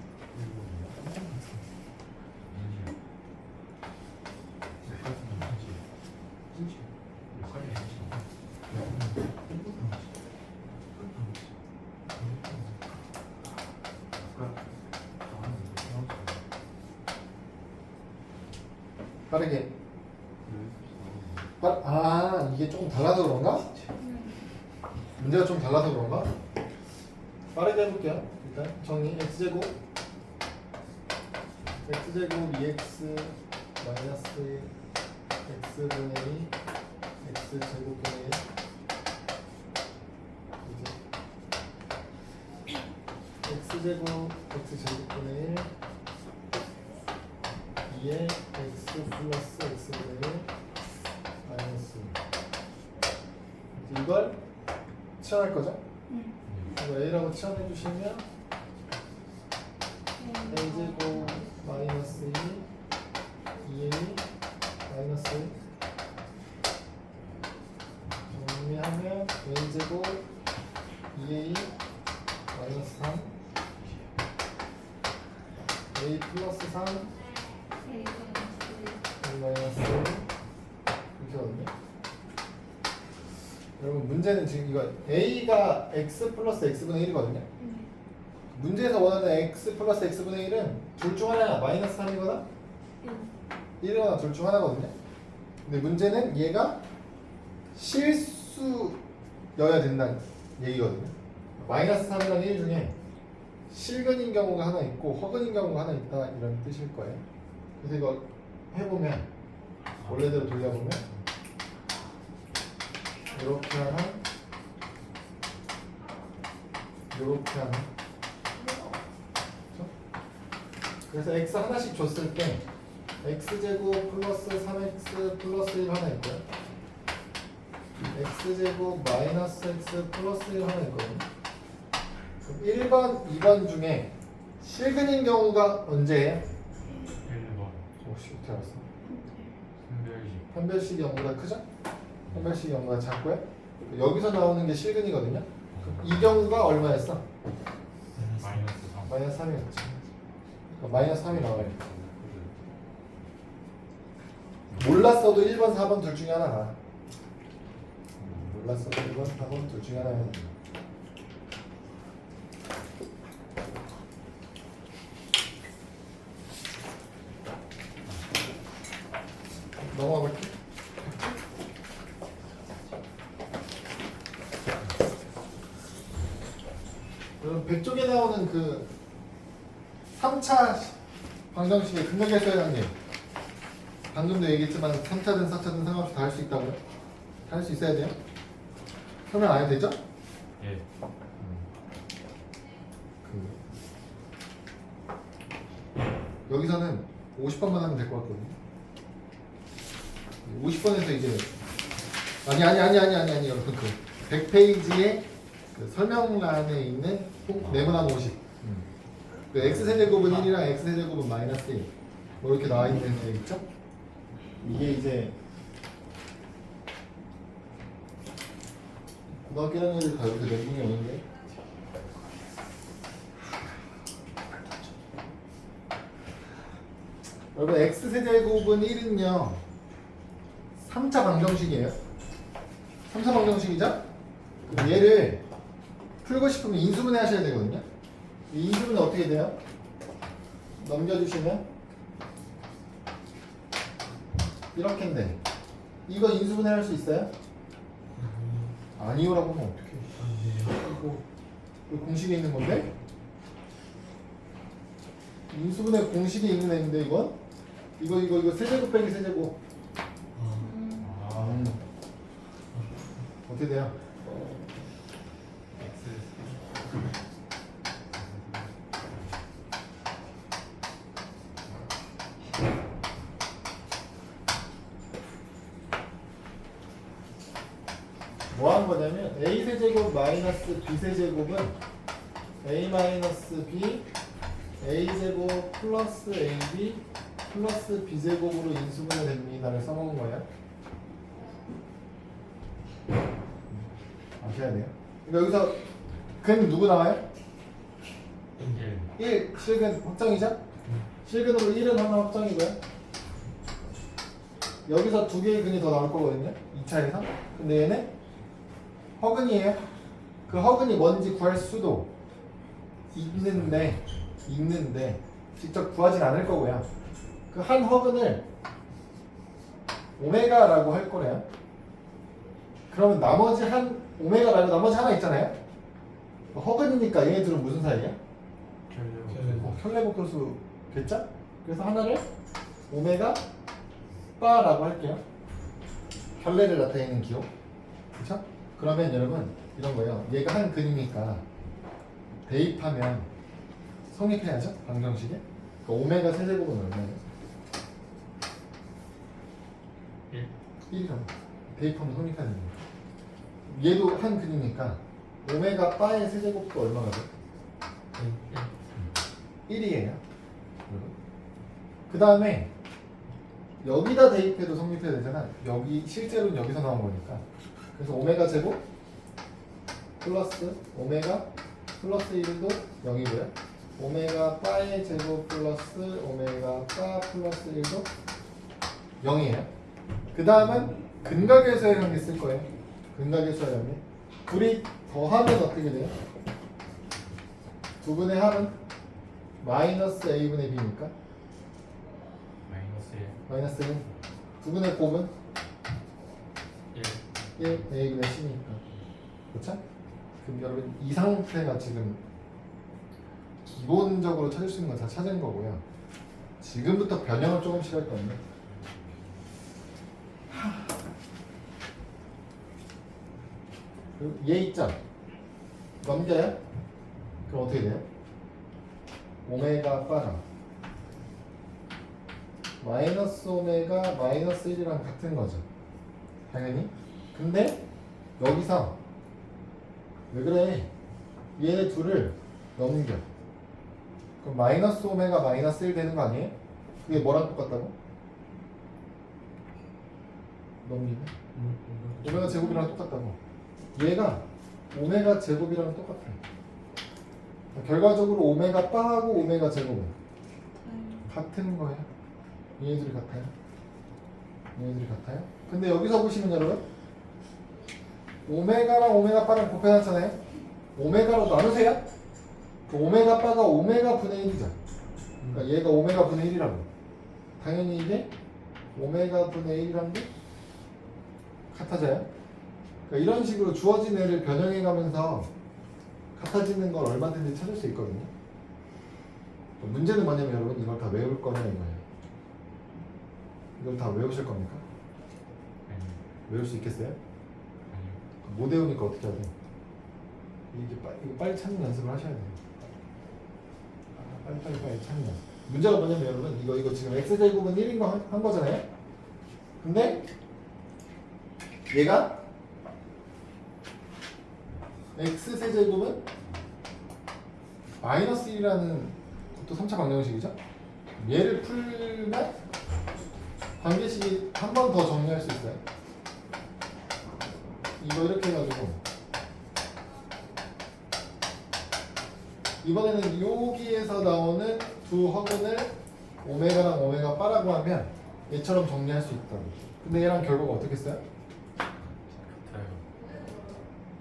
빠르게. 아, 이게 조금 달라서 그런가? 문제가 좀 달라서 그런가? 빠르게 해볼게요. 일단 정리. x제곱 2x 마이너스 x분의 2 x제곱분의 1 x제곱분의 1 2에 x 플러스 x분의 1 마이너스 이걸 치환할 거죠? 이거 a라고 치환해 주시면 a제곱 마이너스 2 2a 마이너스 1 정리하면 a제곱 2a 마이너스 3 a 플러스 3 A 마이너스 이렇게 하거든요. 여러분 문제는 지금 이거 a가 x 플러스 x분의 1이거든요. 문제에서 원하는 x 플러스 x분의 1은 둘 중 하나야. 마이너스 3이거나 1이거나 둘 중 하나거든요. 근데 문제는 얘가 실수여야 된다는 얘기거든요. 마이너스 3이랑 1 중에 실근인 경우가 하나 있고 허근인 경우가 하나 있다 이런 뜻일 거예요. 그래서 이거 해보면 원래대로 돌려보면 이렇게 하나 이렇게 하나 그렇죠? 그래서 x 하나씩 줬을 때 x제곱 플러스 3x 플러스 1 하나 있고요. x제곱 마이너스 x 플러스 1 하나 있거든요. 그럼 1번, 2번 중에 실근인 경우가 언제예요? 1번 오씨 어떻게 알았어? 분별식 판별식이 0보다 크죠? 판별식이 0보다 작고요? 여기서 나오는 게 실근이거든요. 그럼 이 경우가 얼마였어? 마이너스 3 마이너스 3이었지. 그러니까 마이너스 3이 나와요. 몰랐어도 1번, 4번 둘 중에 하나가. 몰랐어도 1번, 4번 둘 중에 하나야. 넘어가 볼게. 여러분 100쪽에 나오는 그 3차 방정식의 근력일서양님 방금도 얘기했지만 3차든 4차든 상관없이 다 할 수 있다고요? 다 할 수 있어야 돼요? 설명 안 해도 되죠? 예 여기서는 50번만 하면 될 것 같거든요. 50번에서 이제 아니 여러분 그 100페이지에 그 설명란에 있는 네모난 50 그 x세제곱은 1이랑 x세제곱은 마이너스 1 뭐 이렇게 나와 있는 애 있죠? 이게 이제 고등학교 1학년들 다 이렇게 멘붕이 오는데 여러분 x세제곱은 1은요 3차 방정식이에요. 3차 방정식이죠? 그럼 얘를 풀고 싶으면 인수분해 하셔야 되거든요. 이 인수분해 어떻게 돼요? 넘겨주시면 이렇게인데 이거 인수분해 할 수 있어요? 아니요라고 하면 어떡해. 이거 공식에 있는 건데 인수분해 공식에 있는 애인데 이건 이거 세제곱 빼기 세제곱 어떻게 돼요? 뭐 한 거냐면 a 세제곱 마이너스 b 세제곱은 a 마이너스 b a 제곱 플러스 ab 플러스 b 제곱으로 인수분해 됩니다를 써먹은 거예요. 아셔야 돼요. 그러니까 여기서 근 누구 나와요? 1 실근 확정이죠? 실근으로 1은 하나 확정이고요. 여기서 두 개의 근이 더 나올 거거든요. 2차에서. 근데 얘는 허근이에요. 그 허근이 뭔지 구할 수도 있는데 직접 구하진 않을 거고요. 그 한 허근을 오메가라고 할 거래요. 그러면 나머지 한 오메가 말고 나머지 하나 있잖아요. 허근이니까 얘네들은 무슨 사이야? 켤레복소수겠죠? 그래서 하나를 오메가 바라고 할게요. 켤레를 나타내는 기호. 그렇죠? 그러면 여러분 이런 거예요. 얘가 한 근이니까 대입하면 성립해야죠. 방정식에. 그러니까 오메가 세제곱은 얼마예요? 1이라고. 대입하면 성립하는 거예요. 얘도 한 근이니까 오메가 바의 세제곱도 얼마가 돼? 1이에요. 그 다음에 여기다 대입해도 성립해야 되잖아. 여기 실제로는 여기서 나온 거니까. 그래서 오메가 제곱 플러스 오메가 플러스 1도 0이고요. 오메가 바의 제곱 플러스 오메가 바 플러스 1도 0이에요. 그 다음은 근각에서의 관계 쓸 거예요. 근각에서의 관계. 둘이 더하면 어떻게 돼요? 두 분의 합은 마이너스 a분의 b니까 마이너스 1. 마이너스 1. 두 분의 곱은 1. 1 a분의 c니까. 그렇죠? 그럼 여러분 이 상태가 지금 기본적으로 찾을 수 있는 건 다 찾은 거고요. 지금부터 변형을 조금씩 할 건데. 그리고 얘 있죠? 넘겨요? 그럼 어떻게 돼요? 오메가 바가 마이너스 오메가 마이너스 1이랑 같은 거죠. 당연히. 근데 여기서 왜 그래? 얘네 둘을 넘겨. 그럼 마이너스 오메가 마이너스 1 되는 거 아니에요? 그게 뭐랑 똑같다고? 넘기면? 오메가 제곱이랑 똑같다고. 얘가 오메가 제곱이랑 똑같아요. 결과적으로 오메가 바하고 오메가 제곱은 같은 거예요. 얘네들이 같아요. 얘네들이 같아요. 근데 여기서 보시면 여러분 오메가랑 오메가 바랑 곱해놨잖아요. 오메가로 나누세요. 그 오메가 바가 오메가 분의 1이죠. 그러니까 얘가 오메가 분의 1이라고. 당연히 이게 오메가 분의 1이란 게 같아져요. 그러니까 이런 식으로 주어진 애를 변형해 가면서 같아지는 걸 얼마든지 찾을 수 있거든요. 문제는 뭐냐면 여러분 이걸 다 외울 거냐 이거예요. 이걸 다 외우실 겁니까? 아니. 외울 수 있겠어요? 아니. 못 외우니까 어떻게 해야 돼? 이거 빨리 찾는 연습을 하셔야 돼요. 빨리 찾는 연습. 문제가 뭐냐면 여러분 이거 지금 x제곱은 1인 거 한 거잖아요. 근데 얘가 x세제곱은 마이너스 1이라는 또 3차 방정식이죠. 얘를 풀면 관계식이 한 번 더 정리할 수 있어요. 이거 이렇게 해가지고 이번에는 여기에서 나오는 두 허근을 오메가랑 오메가 바라고 하면 얘처럼 정리할 수 있다고. 근데 얘랑 결과가 어떻게 써요? 같아요.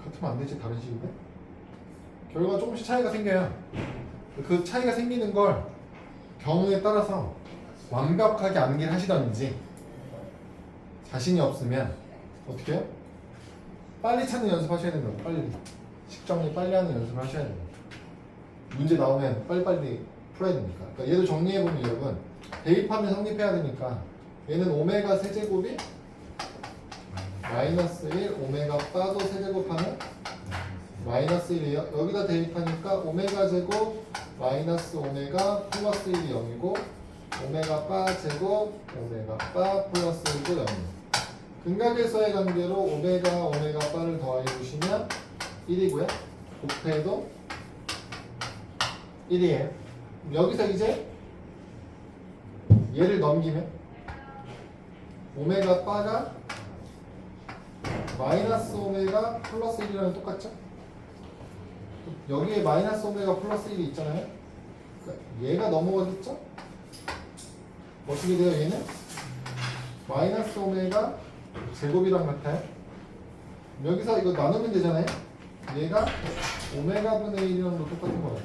같으면 안 되지. 다른 식인데? 결과가 조금씩 차이가 생겨요. 그 차이가 생기는 걸 경우에 따라서 완벽하게 암기를 하시던지 자신이 없으면 어떻게 해요? 빨리 찾는 연습하셔야 된다고. 빨리 식정리 빨리 하는 연습을 하셔야 돼요. 문제 나오면 빨리빨리 풀어야 되니까. 그러니까 얘도 정리해보면 여러분 대입하면 성립해야 되니까 얘는 오메가 세제곱이 마이너스 1 오메가 바도 세제곱하면 마이너스 1이에요. 여기다 대입하니까 오메가 제곱 마이너스 오메가 플러스 1이 0이고 오메가 바 제곱 오메가 바 플러스 1도 0이에요. 근각에서의 관계로 오메가 바를 더해 주시면 1이고요. 곱해도 1이에요. 여기서 이제 얘를 넘기면 오메가 바가 마이너스 오메가 플러스 1이랑 똑같죠? 여기에 마이너스 오메가 플러스 1이 있잖아요. 그러니까 얘가 넘어가겠죠? 어떻게 돼요 얘는? 마이너스 오메가 제곱이랑 같아요. 여기서 이거 나누면 되잖아요. 얘가 오메가 분의 1이랑도 똑같은 거예요.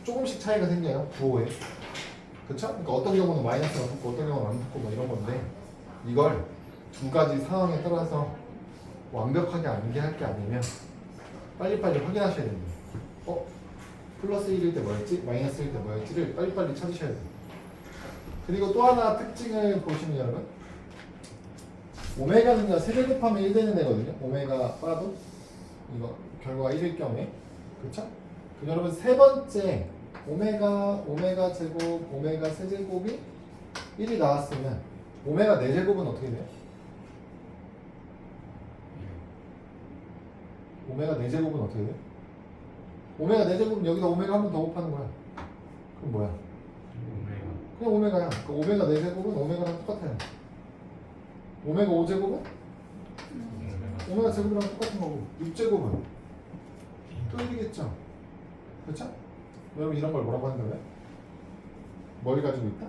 조금씩 차이가 생겨요. 부호에. 그쵸? 그러니까 어떤 경우는 마이너스가 붙고 어떤 경우는 안 붙고 뭐 이런 건데 이걸 두 가지 상황에 따라서 완벽하게 암기할 게 아니면 빨리빨리 확인하셔야 됩니다. 플러스 1일 때 뭐였지? 마이너스 1일 때 뭐였지를 빨리빨리 찾으셔야 돼요. 그리고 또 하나 특징을 보시면 여러분 오메가는요 세제곱하면 1 되는 애거든요. 오메가 바도 이거 결과가 1일 경우에 그쵸? 그럼 여러분 세 번째 오메가 제곱 오메가 세제곱이 1이 나왔으면 오메가 4제곱은 어떻게 돼요? 오메가 4제곱은 어떻게 돼요? 오메가 4제곱은 여기다 오메가 한 번 더 곱하는 거야. 그럼 뭐야? 오메가. 그냥 오메가야. 그 오메가 4제곱은 오메가랑 똑같아요. 오메가 5제곱은? 오메가 제곱이랑 똑같은 거고 6제곱은? 또 1이겠죠? 그렇죠? 여러분 이런 걸 뭐라고 하는 거예요? 뭘 가지고 있다?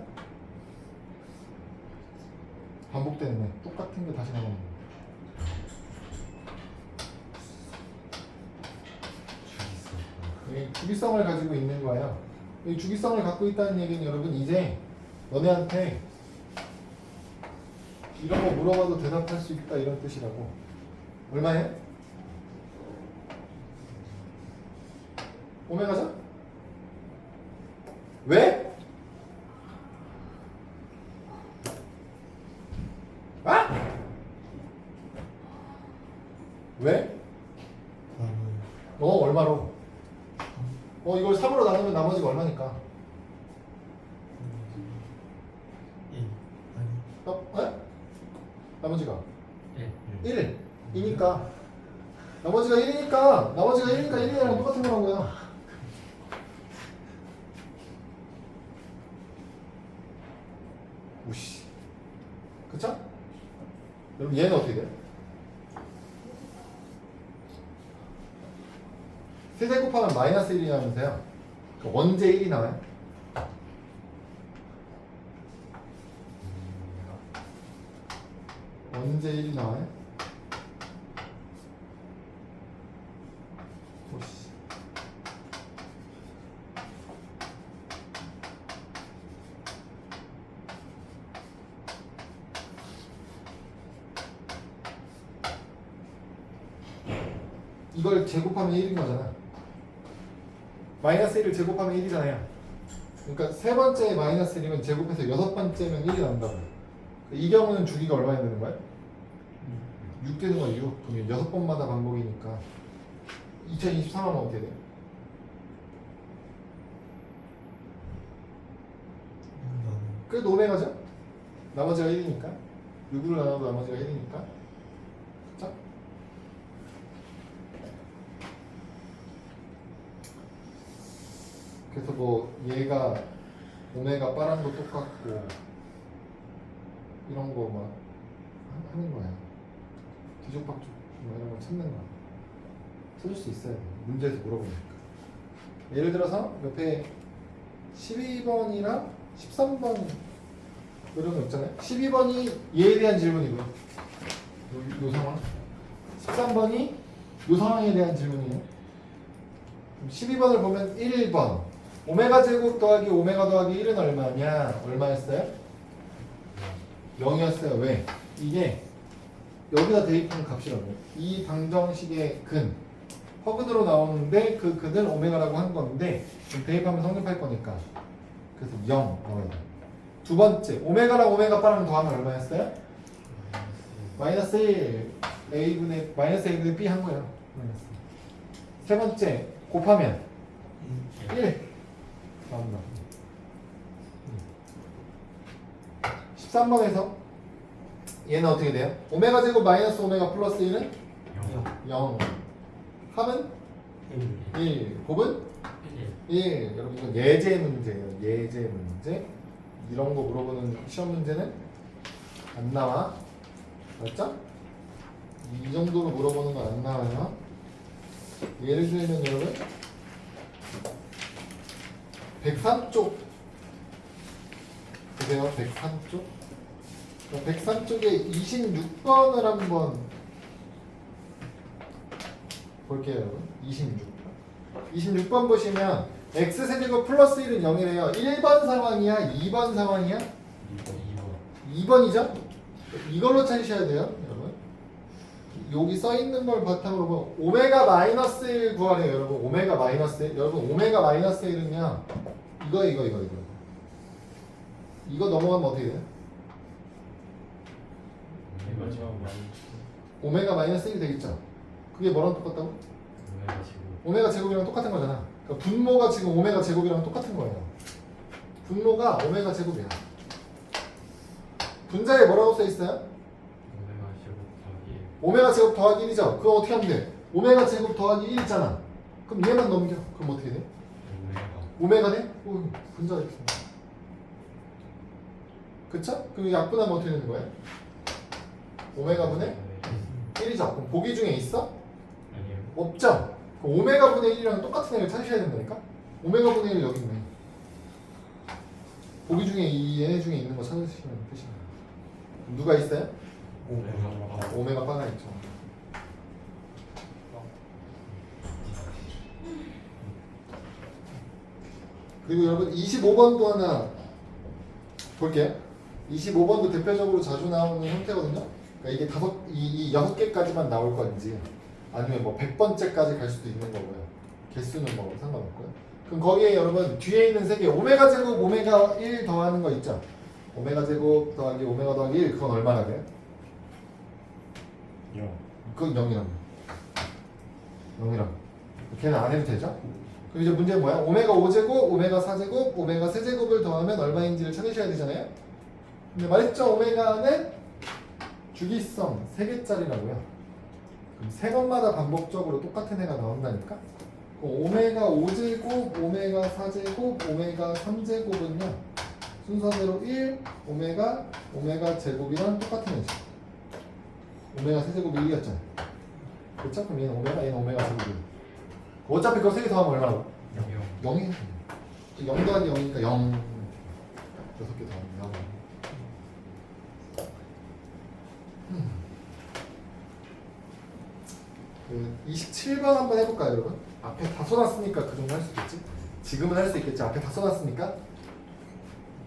반복되는 애. 똑같은 게 다시 나오는 거. 이게 주기성을 가지고 있는 거예요. 이 주기성을 갖고 있다는 얘기는 여러분 이제 너네한테 이런 거 물어봐도 대답할 수 있다 이런 뜻이라고. 얼마에? 오메가죠? 왜? 아? 왜? 얼마로? 이걸 3으로 나누면 나머지가 얼마니까? 나머지가 1 이니까 나머지가 1이니까 1이랑 똑같은 거라고요. 우씨 그쵸? 여러분 얘는 어떻게 돼요? 세제 곱하면 마이너스 1이 나오면서요 언제 1이 나와요? 언제 1이 나와요? 오씨. 이걸 제곱하면 1인 거잖아. 마이너스 1을 제곱하면 1이잖아요. 그러니까 세 번째 마이너스 1이면 제곱해서 여섯 번째면 1이 나온다고. 이 경우는 주기가 얼마나 되는 거야? 6 되는 거야 6. 그러면 여섯 번마다 반복이니까 2023하면 어떻게 돼요? 그래도 오메가죠? 나머지가 1이니까 6으로 나눠도 나머지가 1이니까 그쵸? 그래서 뭐 얘가 오메가 빠른 거 똑같고 이런 거 막 하는 거야. 뒤죽박죽 뭐 이런 거 찾는 거야. 찾을 수 있어요. 문제에서 물어보니까. 예를 들어서 옆에 12번이랑 13번 이런 거 있잖아요. 12번이 얘에 대한 질문이고요. 요 상황. 13번이 요 상황에 대한 질문이에요. 12번을 보면 1번 오메가 제곱 더하기 오메가 더하기 1은 얼마냐? 얼마였어요? 0이었어요. 왜? 이게 여기다 대입하는 값이라고요. 이 방정식의 근 허근으로 나오는데 그 근을 오메가라고 한 건데 대입하면 성립할 거니까 그래서 0 나와요. 두 번째 오메가랑 오메가 빠랑 더하면 얼마였어요? 마이너스 1 a분의 마이너스 a분의 b 한 거예요. 세 번째 곱하면 1 나온다. 13번에서 얘는 어떻게 돼요? 오메가 제곱 마이너스 오메가 플러스 1은 0 합은 1 곱은 1 여러분 이건 예제 문제예요. 예제 문제 이런 거 물어보는 시험 문제는 안 나와. 맞죠? 이 정도로 물어보는 건 안 나와요. 예를 들면 여러분 103쪽 보세요. 103쪽 103쪽에 26번을 한번 볼게요 여러분. 26번 보시면 x세제곱 플러스 1은 0이래요. 1번 상황이야? 2번 상황이야? 2번이죠? 이걸로 찾으셔야 돼요 여러분. 여기 써있는 걸 바탕으로 보면 오메가 마이너스 1 구하래요 여러분. 오메가 마이너스 1 여러분 오메가 마이너스 1은요 이거 넘어가면 어떻게 돼요? 오메가 마이너스 1이 되겠죠? 그게 뭐랑 똑같다고? 오메가 제곱이랑 똑같은 거잖아. 그러니까 분모가 지금 오메가 제곱이랑 똑같은 거예요. 분모가 오메가 제곱이야. 분자에 뭐라고 써 있어요? 오메가 제곱 더하기 1이죠? 그거 어떻게 하면 돼? 오메가 제곱 더하기 1 있잖아. 그럼 얘만 넘겨. 그럼 어떻게 돼? 오메가 돼? 분자가 이렇게 돼. 그쵸? 그럼 약분하면 어떻게 되는 거예요? 오메가 분의 1이죠? 그럼 보기 중에 있어? 없죠? 그럼 오메가 분의 1이랑 똑같은 애를 찾으셔야 된다니까? 오메가 분의 1 여기 있네. 보기 중에 이 얘네 중에 있는 거 찾으시면 끝이에요. 누가 있어요? 오메가 바가 있죠. 그리고 여러분 25번도 하나 볼게요. 25번도 대표적으로 자주 나오는 형태거든요. 그러니까 이게 이 6개까지만 나올 건지 아니면 뭐 100번째까지 갈 수도 있는 거고요. 개수는 뭐 상관없고요. 그럼 거기에 여러분 뒤에 있는 3개 오메가 제곱 오메가 1 더하는 거 있죠? 오메가 제곱 더하기 오메가 더하기 1 그건 얼마나 돼요? 0. 그건 0이랍니다. 0이랍니다. 걔는 안 해도 되죠? 그럼 이제 문제는 뭐야? 오메가 5제곱, 오메가 4제곱, 오메가 세제곱을 더하면 얼마인지를 찾으셔야 되잖아요? 근데 말했죠? 오메가는 주기성 3개짜리라고요. 그럼 3번마다 반복적으로 똑같은 애가 나온다니까? 오메가 5제곱, 오메가 4제곱, 오메가 3제곱은요 순서대로 1, 오메가 제곱이랑 똑같은 애죠. 오메가 세제곱이 1이었잖아요. 그렇죠? 그럼 얘는 오메가, 얘는 오메가 제곱이에요. 어차피 그거 3개 더하면 얼마라고? 0이 0 더하기 0이니까 0 6개 더하면 0 27번 한번 해볼까요 여러분? 앞에 다 써놨으니까 그 정도 할 수 있겠지? 지금은 할 수 있겠지? 앞에 다 써놨으니까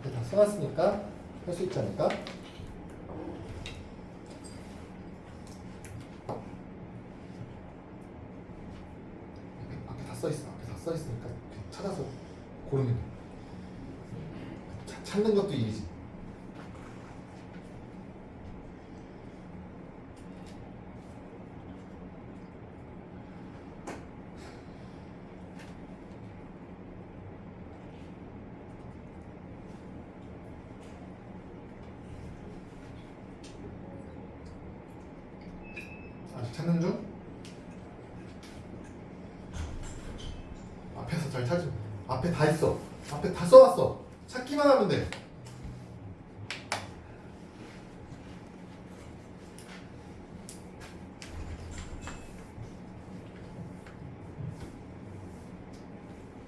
앞에 다 써놨으니까 할 수 있지 않을까? 앞에 다 써있어. 앞에 다 써있으니까 찾아서 고르면 돼. 찾는 것도 일이지. 아직 찾는 중? 앞에서 잘 찾으면 앞에 다 있어. 앞에 다 써놨어. 찾기만 하면 돼.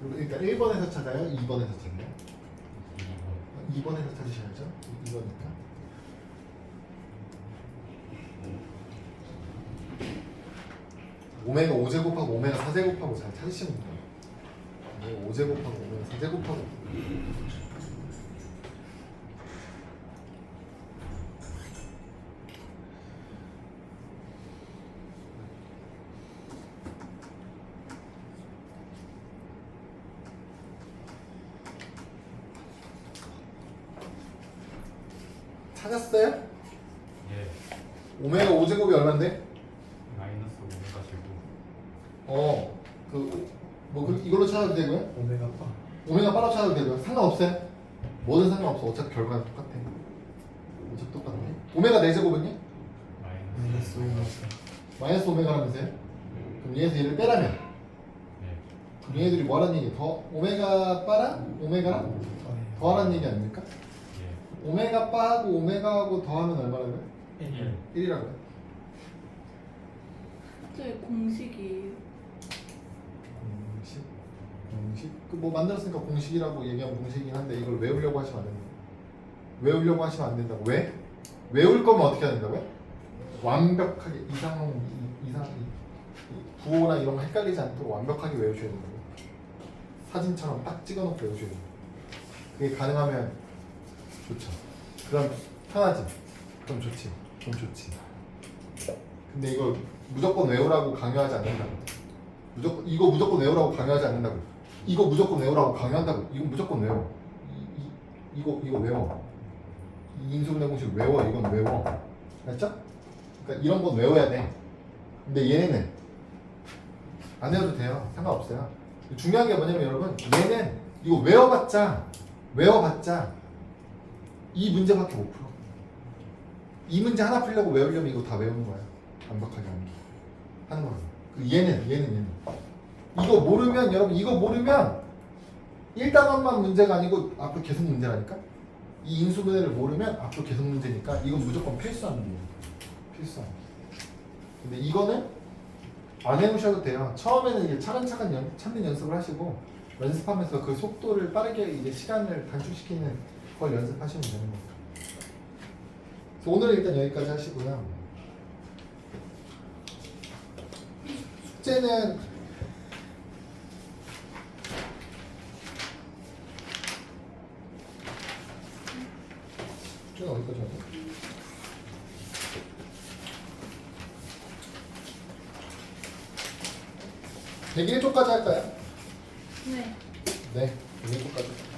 그러니까 1번에서 찾아요? 2번에서 찾아요? 2번에서 찾으셔야죠. 2번이니까. 오메가 5제곱하고 오메가 4제곱하고 잘 찾으시면 돼요. 오메가 5제곱하고 오메가 4제곱하고 찾았어요? 예. 오메가 5제곱이 얼만데? 마이너스 오메가 제곱. 이걸로 찾아도 되고요. 오메가 파. 오메가 빨라 찾아도 되고요. 상관없어요. 뭐든 상관없어. 어차피 결과는 똑같아. 어차피 똑같아. 오메가 4제곱은요? 마이너스 마이너스 오메가라면서요? 그럼 얘에서 얘를 빼라면 네. 그럼 얘네들이 뭐하라는 얘기예요? 더 오메가 빠라? 오메가랑 더하라는 얘기 아닙니까? 예. 오메가 빠하고 오메가하고 더하면 얼마라고요? 1. 1이라고요. 저희 공식이에요. 공식? 그 뭐 만들었으니까 공식이라고 얘기하면 공식이긴 한데 이걸 외우려고 하시면 안 된다. 외우려고 하시면 안 된다고. 왜? 외울 거면 어떻게 해야 된다고요? 완벽하게 부호나 이런 거 헷갈리지 않도록 완벽하게 외우셔야 된다고. 사진처럼 딱 찍어놓고 외우셔야 된다고. 그게 가능하면 좋죠. 그럼 편하지? 그럼 좋지. 그럼 좋지. 근데 이걸 무조건 외우라고 강요하지 않는다고. 이거 무조건 외우라고 강요하지 않는다고. 이거 무조건 외우라고 강요한다고. 이건 무조건 외워. 이거 외워. 이 인수분해 공식 외워. 이건 외워. 알았죠? 그러니까 이런 건 외워야 돼. 근데 얘네는 안 외워도 돼요. 상관없어요. 중요한 게 뭐냐면 여러분, 얘는 이거 외워봤자 이 문제밖에 못 풀어. 이 문제 하나 풀려고 외우려면 이거 다 외우는 거야. 완벽하게 하는 거야. 얘는 이거 모르면 여러분, 이거 모르면 1단원만 문제가 아니고 앞으로 계속 문제라니까. 이 인수분해를 모르면 앞으로 계속 문제니까 이건 무조건 필수하는 거예요. 필수하는. 근데 이거는 안 해오셔도 돼요. 처음에는 이게 차근차근 찾는 연습을 하시고 연습하면서 그 속도를 빠르게 이제 시간을 단축시키는 걸 연습하시면 되는 겁니다. 그래서 오늘은 일단 여기까지 하시고요. 숙제는 어디까지 하죠? (101쪽까지) 할까요? 네. 네, 101쪽까지.